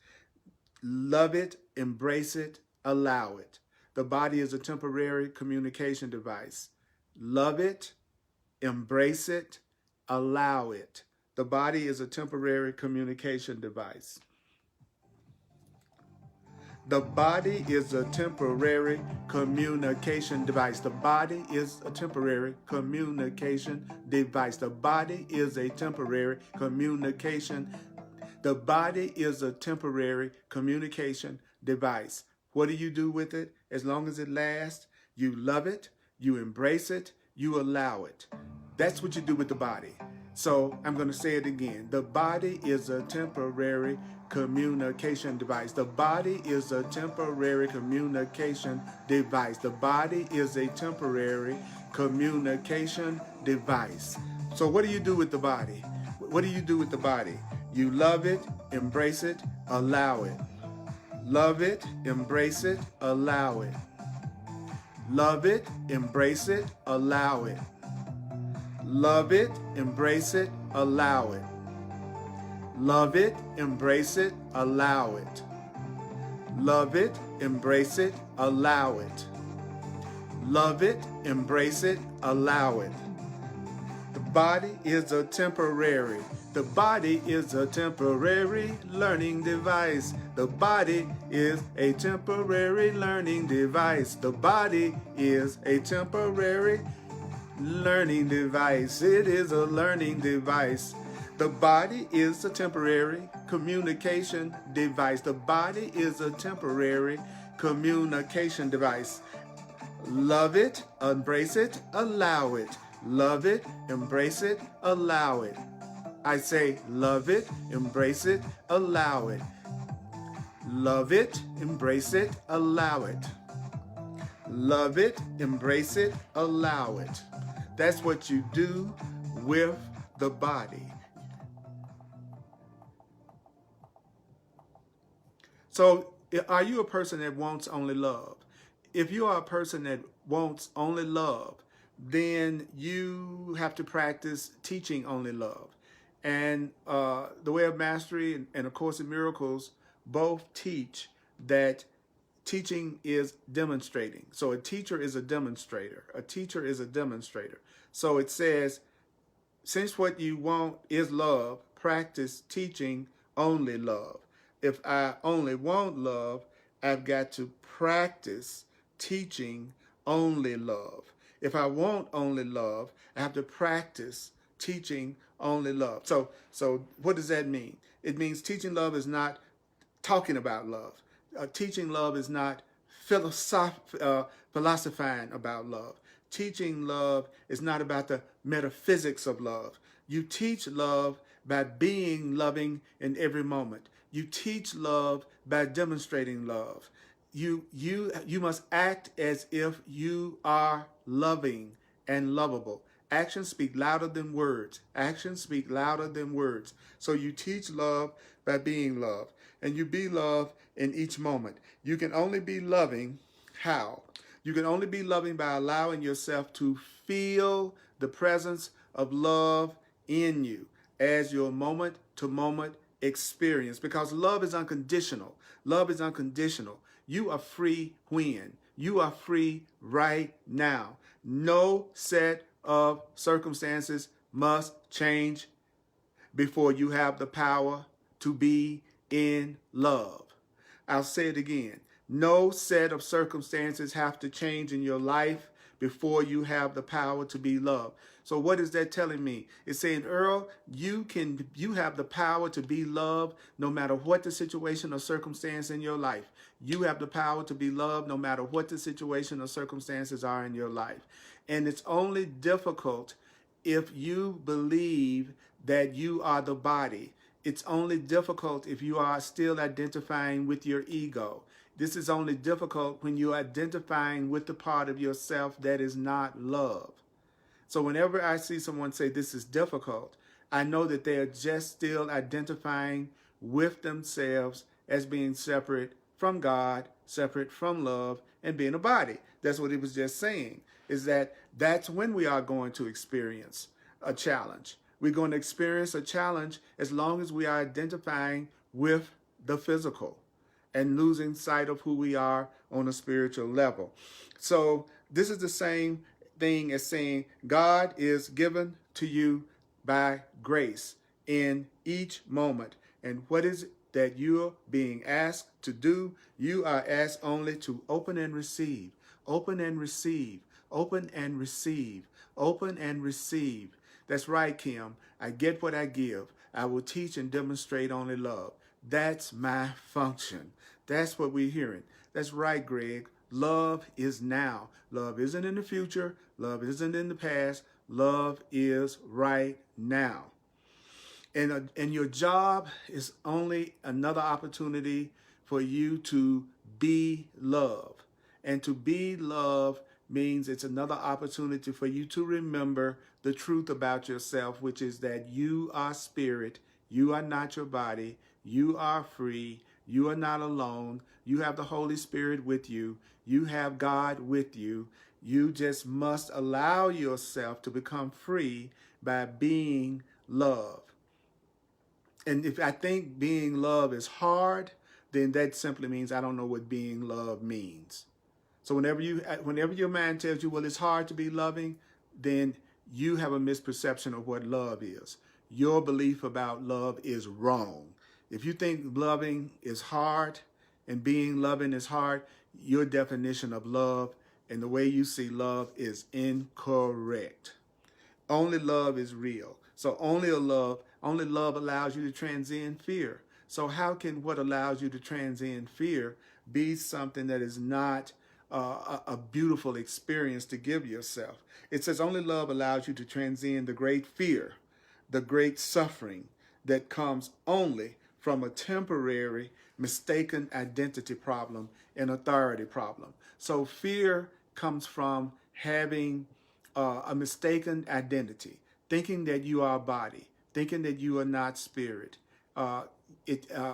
Love it, embrace it, allow it. The body is a temporary communication device. Love it, embrace it, allow it. The body is a temporary communication device. The body is a temporary communication device. The body is a temporary communication device. The body is a temporary communication. The body is a temporary communication device. What do you do with it? As long as it lasts, you love it, you embrace it, you allow it. That's what you do with the body. So I'm going to say it again. The body is a temporary communication device. The body is a temporary communication device. The body is a temporary communication device. So what do you do with the body? What do you do with the body? You love it, embrace it, allow it. Love it, embrace it, allow it. Love it, embrace it, allow it. Love it, embrace it, allow it. Love it, embrace it, allow it. Love it, embrace it, allow it. Love it, embrace it, allow it. The body is a temporary. The body is a temporary learning device. The body is a temporary learning device. The body is a temporary learning device. It is a learning device. The body is a temporary communication device. The body is a temporary communication device. Love it, embrace it, allow it. Love it, embrace it, allow it. I say love it, embrace it, allow it. Love it, embrace it, allow it. Love it, embrace it, allow it. That's what you do with the body. So, are you a person that wants only love? If you are a person that wants only love, then you have to practice teaching only love. And the Way of Mastery and A Course in Miracles both teach that teaching is demonstrating. So a teacher is a demonstrator. A teacher is a demonstrator. So it says, since what you want is love, practice teaching only love. If I only want love, I've got to practice teaching only love. If I want only love, I have to practice teaching only love. So what does that mean? It means teaching love is not talking about love. Teaching love is not philosophizing about love. Teaching love is not about the metaphysics of love. You teach love by being loving in every moment. You teach love by demonstrating love. You must act as if you are loving and lovable. Actions speak louder than words. Actions speak louder than words. So you teach love by being love. And you be love in each moment. You can only be loving how? You can only be loving by allowing yourself to feel the presence of love in you as your moment-to-moment experience. Because love is unconditional. Love is unconditional. You are free when? You are free right now. No set of circumstances must change before you have the power to be in love. I'll say it again. No set of circumstances have to change in your life before you have the power to be loved. So what is that telling me? It's saying, Earl, you have the power to be loved no matter what the situation or circumstance in your life. You have the power to be loved no matter what the situation or circumstances are in your life. And it's only difficult if you believe that you are the body. It's only difficult if you are still identifying with your ego. This is only difficult when you're identifying with the part of yourself that is not love. So whenever I see someone say this is difficult, I know that they are just still identifying with themselves as being separate from God, separate from love, and being a body. That's what he was just saying, is that that's when we are going to experience a challenge. We're going to experience a challenge as long as we are identifying with the physical and losing sight of who we are on a spiritual level. So this is the same thing as saying God is given to you by grace in each moment. And what is it that you're being asked to do? You are asked only to open and receive, open and receive, open and receive, open and receive. That's right, Kim. I get what I give. I will teach and demonstrate only love. That's my function. That's what we're hearing. That's right, Greg. Love is now. Love isn't in the future. Love isn't in the past. Love is right now. And your job is only another opportunity for you to be love. And to be love means it's another opportunity for you to remember the truth about yourself, which is that you are spirit, you are not your body, you are free, you are not alone, you have the Holy Spirit with you, you have God with you. You just must allow yourself to become free by being love. And if I think being love is hard, then that simply means I don't know what being love means. So whenever your mind tells you, well, it's hard to be loving, then you have a misperception of what love is. Your belief about love is wrong. If you think loving is hard and being loving is hard, your definition of love and the way you see love is incorrect. Only love is real. So only love allows you to transcend fear. So how can what allows you to transcend fear be something that is not a beautiful experience to give yourself? It says only love allows you to transcend the great fear, the great suffering that comes only from a temporary mistaken identity problem and authority problem. So fear comes from having a mistaken identity, thinking that you are a body, thinking that you are not spirit.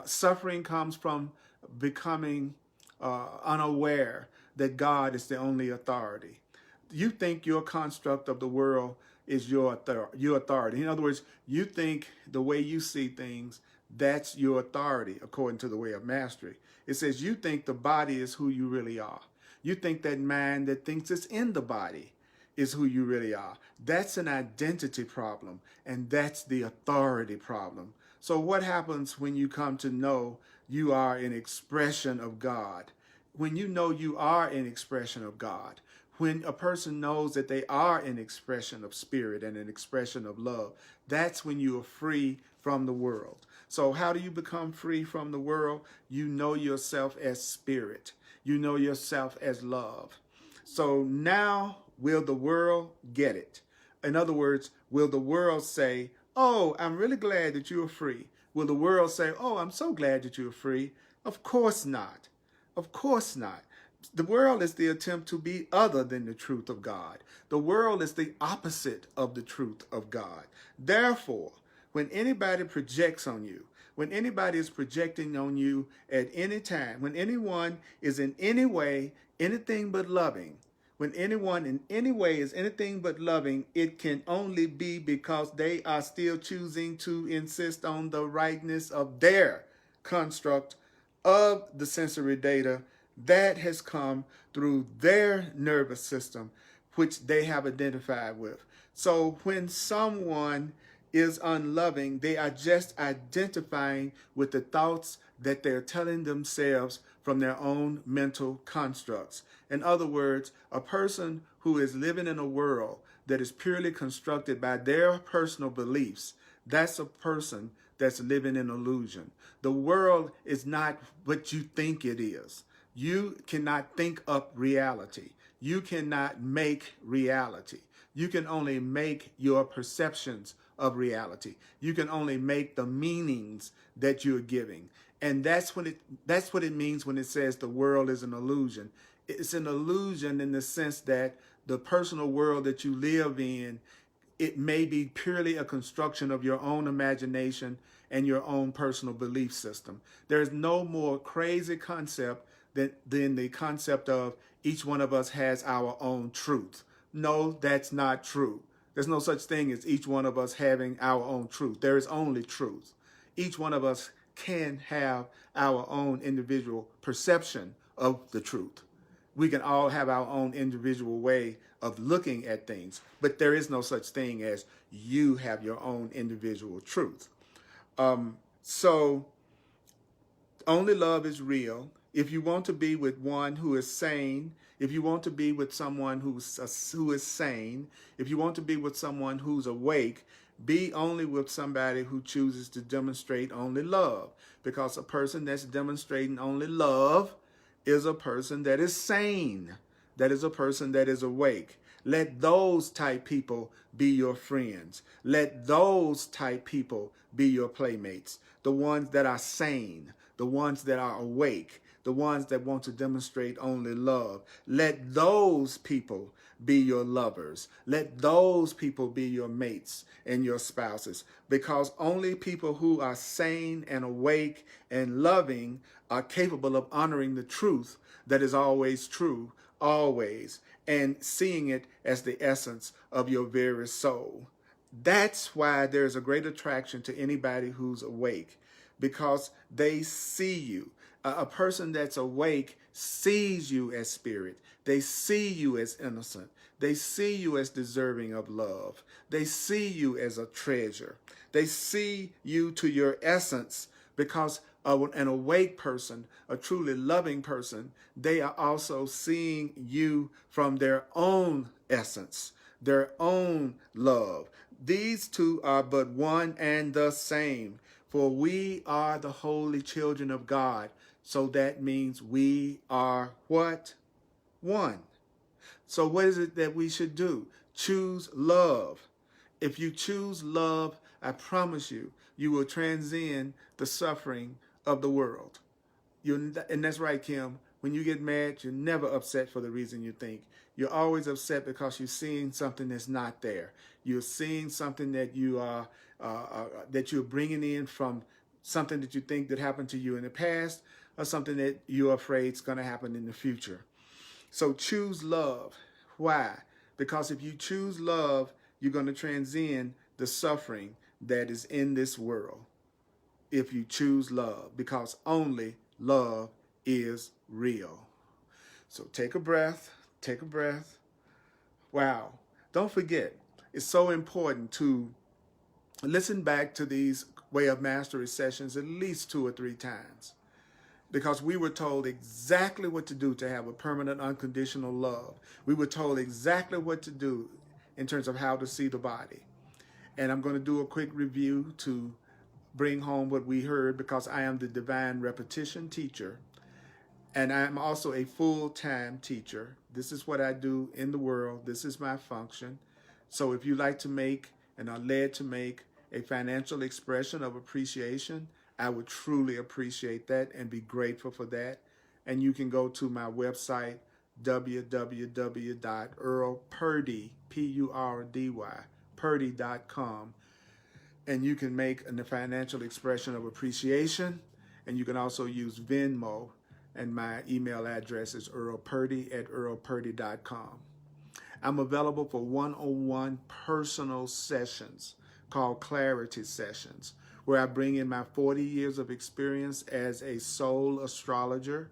Suffering comes from becoming unaware that God is the only authority. You think your construct of the world is your authority. In other words, you think the way you see things, that's your authority according to the way of mastery. It says you think the body is who you really are. You think that mind that thinks it's in the body is who you really are. That's an identity problem, and that's the authority problem. So what happens when you come to know you are an expression of God? When you know you are an expression of God, when a person knows that they are an expression of spirit and an expression of love, that's when you are free from the world. So how do you become free from the world? You know yourself as spirit. You know yourself as love. So now will the world get it? In other words, will the world say, oh, I'm really glad that you are free? Will the world say, oh, I'm so glad that you're free? Of course not. Of course not. The world is the attempt to be other than the truth of God. The world is the opposite of the truth of God. Therefore, when anybody projects on you, when anybody is projecting on you at any time, when anyone is in any way anything but loving, when anyone in any way is anything but loving, it can only be because they are still choosing to insist on the rightness of their construct of the sensory data that has come through their nervous system, which they have identified with. So when someone is unloving, they are just identifying with the thoughts that they're telling themselves from their own mental constructs. In other words, a person who is living in a world that is purely constructed by their personal beliefs, that's a person that's living in illusion. The world is not what you think it is. You cannot think up reality. You cannot make reality. You can only make your perceptions of reality. You can only make the meanings that you're giving. And that's what it means when it says the world is an illusion. It's an illusion in the sense that the personal world that you live in, it may be purely a construction of your own imagination and your own personal belief system. There's no more crazy concept than the concept of each one of us has our own truth. No, that's not true. There's no such thing as each one of us having our own truth. There is only truth. Each one of us can have our own individual perception of the truth. We can all have our own individual way of looking at things, but there is no such thing as you have your own individual truth. So only love is real. If you want to be with one who is sane, if you want to be with someone who is sane, if you want to be with someone who's awake, be only with somebody who chooses to demonstrate only love. Because a person that's demonstrating only love is a person that is sane. That is a person that is awake. Let those type people be your friends. Let those type people be your playmates. The ones that are sane, the ones that are awake, the ones that want to demonstrate only love. Let those people be your lovers. Let those people be your mates and your spouses, because only people who are sane and awake and loving are capable of honoring the truth that is always true, always, and seeing it as the essence of your very soul. That's why there's a great attraction to anybody who's awake, because they see you. A person that's awake sees you as spirit. They see you as innocent. They see you as deserving of love. They see you as a treasure. They see you to your essence Because an awake person, a truly loving person, they are also seeing you from their own essence, their own love. These two are but one and the same. For we are the holy children of God. So that means we are what? One. So what is it that we should do? Choose love. If you choose love, I promise you, you will transcend the suffering of the world. And that's right, Kim. When you get mad, you're never upset for the reason you think. You're always upset because you're seeing something that's not there. You're seeing something that you're bringing in from something that you think that happened to you in the past, or something that you're afraid is going to happen in the future. So choose love. Why? Because if you choose love, you're going to transcend the suffering that is in this world. If you choose love, because only love is real. So take a breath, take a breath. Wow. Don't forget, it's so important to listen back to these Way of Mastery sessions at least 2 or 3 times, because we were told exactly what to do to have a permanent unconditional love. We were told exactly what to do in terms of how to see the body. And I'm going to do a quick review to bring home what we heard, because I am the divine repetition teacher, and I'm also a full-time teacher. This is what I do in the world. This is my function. So if you like to make and are led to make a financial expression of appreciation, I would truly appreciate that and be grateful for that. And you can go to my website, www.earlpurdy, P-U-R-D-Y, purdy.com. And you can make a financial expression of appreciation. And you can also use Venmo. And my email address is earlpurdy@earlpurdy.com. I'm available for one-on-one personal sessions called clarity sessions, where I bring in my 40 years of experience as a soul astrologer,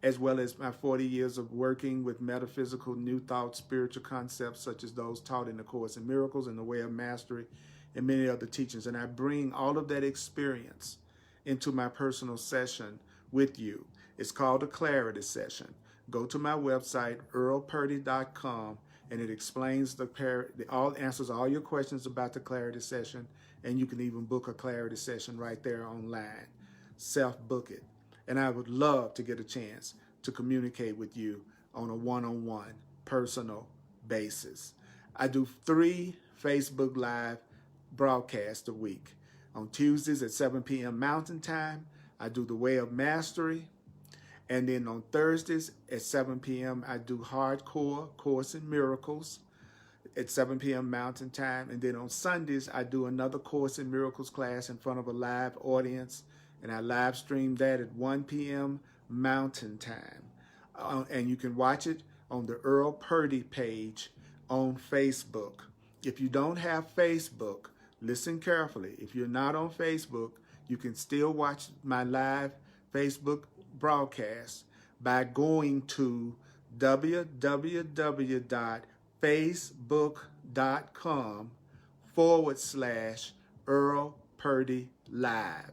as well as my 40 years of working with metaphysical, new thought, spiritual concepts, such as those taught in the Course in Miracles and the Way of Mastery and many other teachings. And I bring all of that experience into my personal session with you. It's called a clarity session. Go to my website, earlpurdy.com, and it explains answers all your questions about the clarity session, and you can even book a clarity session right there online. Self-book it. And I would love to get a chance to communicate with you on a one-on-one personal basis. I do 3 Facebook Live broadcasts a week. On Tuesdays at 7 p.m. Mountain Time, I do the Way of Mastery. And then on Thursdays at 7 p.m., I do Hardcore Course in Miracles at 7 p.m. Mountain Time. And then on Sundays, I do another Course in Miracles class in front of a live audience. And I live stream that at 1 p.m. Mountain Time. And you can watch it on the Earl Purdy page on Facebook. If you don't have Facebook, listen carefully. If you're not on Facebook, you can still watch my live Facebook broadcast by going to www.facebook.com/Earl Purdy Live.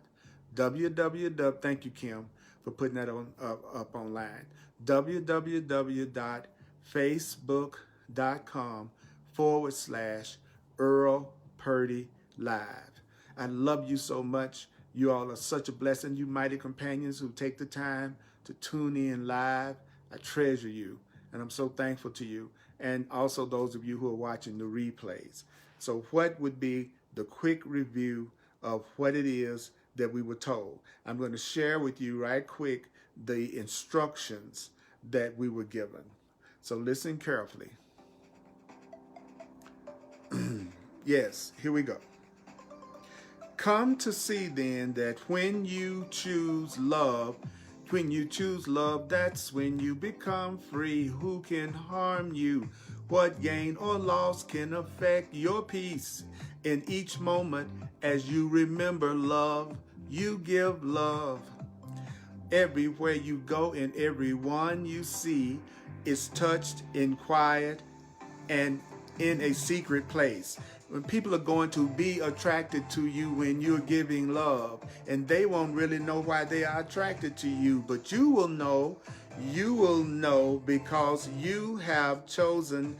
Thank you, Kim, for putting that up online. www.facebook.com/Earl Purdy Live. I love you so much. You all are such a blessing, you mighty companions who take the time to tune in live. I treasure you, and I'm so thankful to you, and also those of you who are watching the replays. So what would be the quick review of what it is that we were told? I'm going to share with you right quick the instructions that we were given. So listen carefully. Yes, here we go. Come to see then that when you choose love, that's when you become free. Who can harm you? What gain or loss can affect your peace? In each moment, as you remember love, you give love. Everywhere you go and everyone you see is touched in quiet and in a secret place. when people are going to be attracted to you when you're giving love, and they won't really know why they are attracted to you, but you will know because you have chosen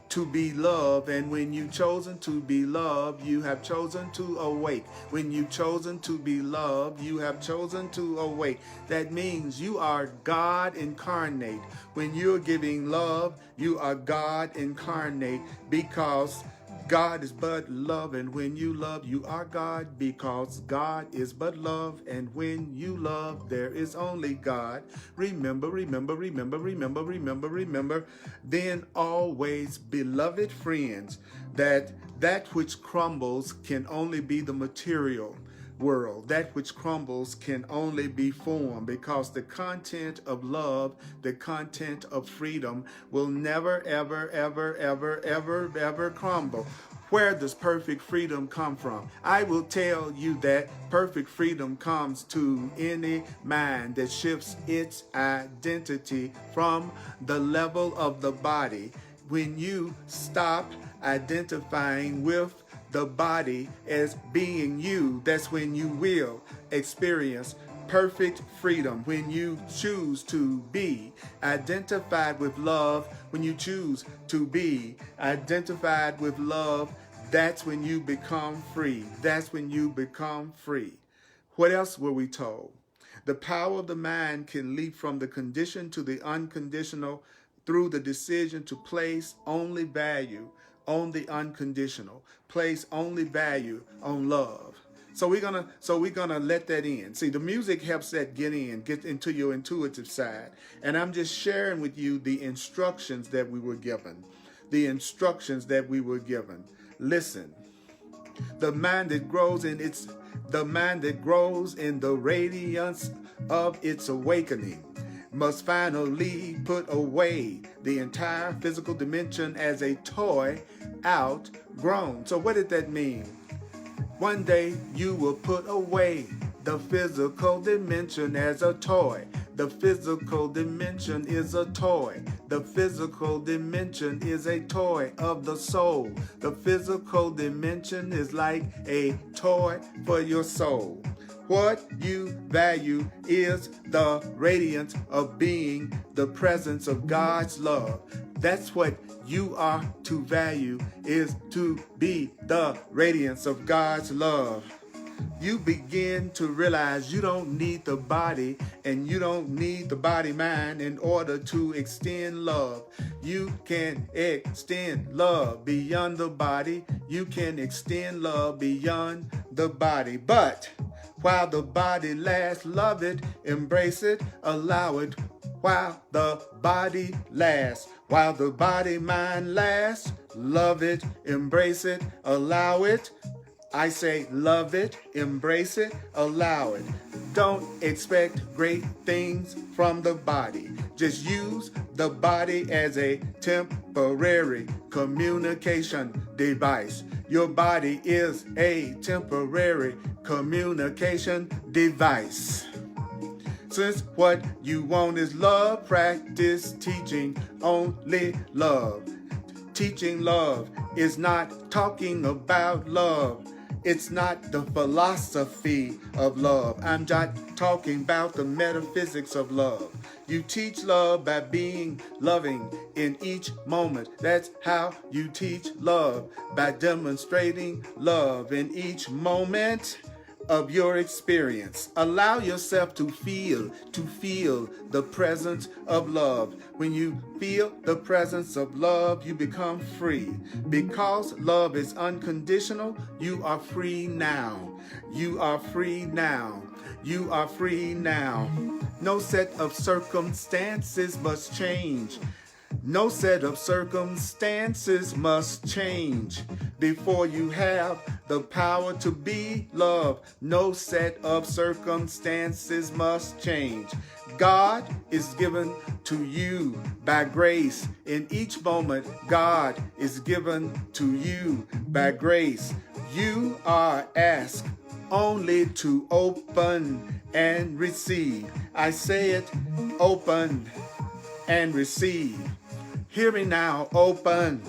to be loved, and when you've chosen to be loved, you have chosen to awake. When you've chosen to be loved, you have chosen to awake. That means you are God incarnate. When you're giving love, you are God incarnate, because God is but love, and when you love, you are God, because God is but love, and when you love, there is only God. Remember, then always, beloved friends, that which crumbles can only be the material world. That which crumbles can only be formed, because the content of love, the content of freedom will never, ever crumble. Where does perfect freedom come from? I will tell you that perfect freedom comes to any mind that shifts its identity from the level of the body. When you stop identifying with the body as being you, that's when you will experience perfect freedom. When you choose to be identified with love, when you choose to be identified with love, that's when you become free. That's when you become free. What else were we told? The power of the mind can leap from the conditioned to the unconditional through the decision to place only value on the unconditional, place only value on love. So we're gonna let that in. See, the music helps that get into your intuitive side. And I'm just sharing with you the instructions that we were given. The instructions that we were given. Listen, the mind that grows in the radiance of its awakening must finally put away the entire physical dimension as a toy outgrown. So what did that mean? One day you will put away the physical dimension as a toy. The physical dimension is a toy. The physical dimension is a toy of the soul. The physical dimension is like a toy for your soul. What you value is the radiance of being the presence of God's love. That's what you are to value, is to be the radiance of God's love. You begin to realize you don't need the body, and you don't need the body mind in order to extend love. You can extend love beyond the body. You can extend love beyond the body. But while the body lasts, love it, embrace it, allow it. While the body lasts, while the body mind lasts, love it, embrace it, allow it. I say love it, embrace it, allow it. Don't expect great things from the body. Just use the body as a temporary communication device. Your body is a temporary communication device. Since what you want is love, practice teaching only love. Teaching love is not talking about love. It's not the philosophy of love. I'm not talking about the metaphysics of love. You teach love by being loving in each moment. That's how you teach love, by demonstrating love in each moment of your experience. Allow yourself to feel the presence of love. When you feel the presence of love, you become free. Because love is unconditional, you are free now. You are free now. You are free now. No set of circumstances must change. No set of circumstances must change before you have the power to be loved. No set of circumstances must change. God is given to you by grace. In each moment, God is given to you by grace. You are asked only to open and receive. I say it, open and receive. Hear me now, open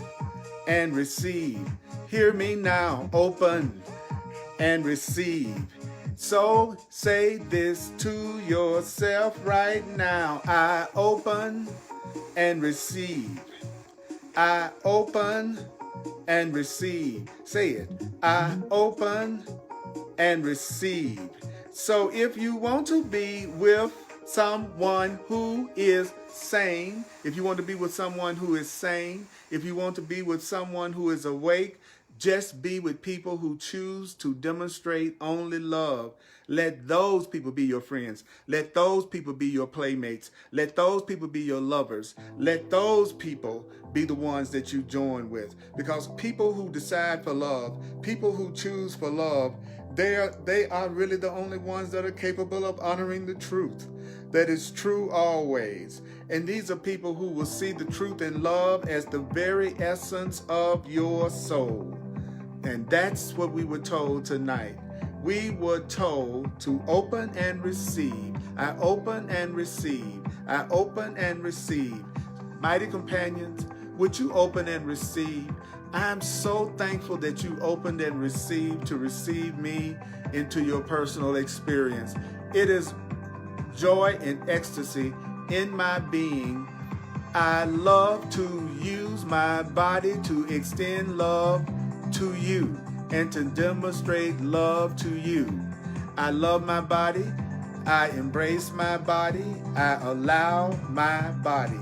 and receive. Hear me now, open and receive. So say this to yourself right now. I open and receive. I open and receive. Say it. I open and receive. So if you want to be with someone who is sane, if you want to be with someone who is sane, if you want to be with someone who is awake, just be with people who choose to demonstrate only love. Let those people be your friends. Let those people be your playmates. Let those people be your lovers. Let those people be the ones that you join with. Because people who decide for love, people who choose for love, they are really the only ones that are capable of honoring the truth. That is true always. And these are people who will see the truth and love as the very essence of your soul. And that's what we were told tonight. We were told to open and receive. I open and receive. I open and receive. Mighty companions, would you open and receive? I'm so thankful that you opened and received to receive me into your personal experience. It is joy and ecstasy in my being. I love to use my body to extend love to you and to demonstrate love to you. I love my body. I embrace my body. I allow my body.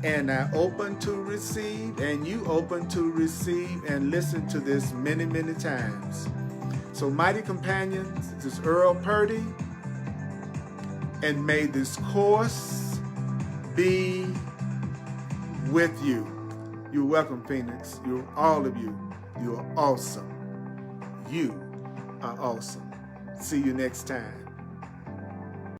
And I open to receive, and you open to receive, and listen to this many, many times. So mighty companions, this is Earl Purdy, and may this course be with you. You're welcome, Phoenix. You're all of you. You are awesome. You are awesome. See you next time.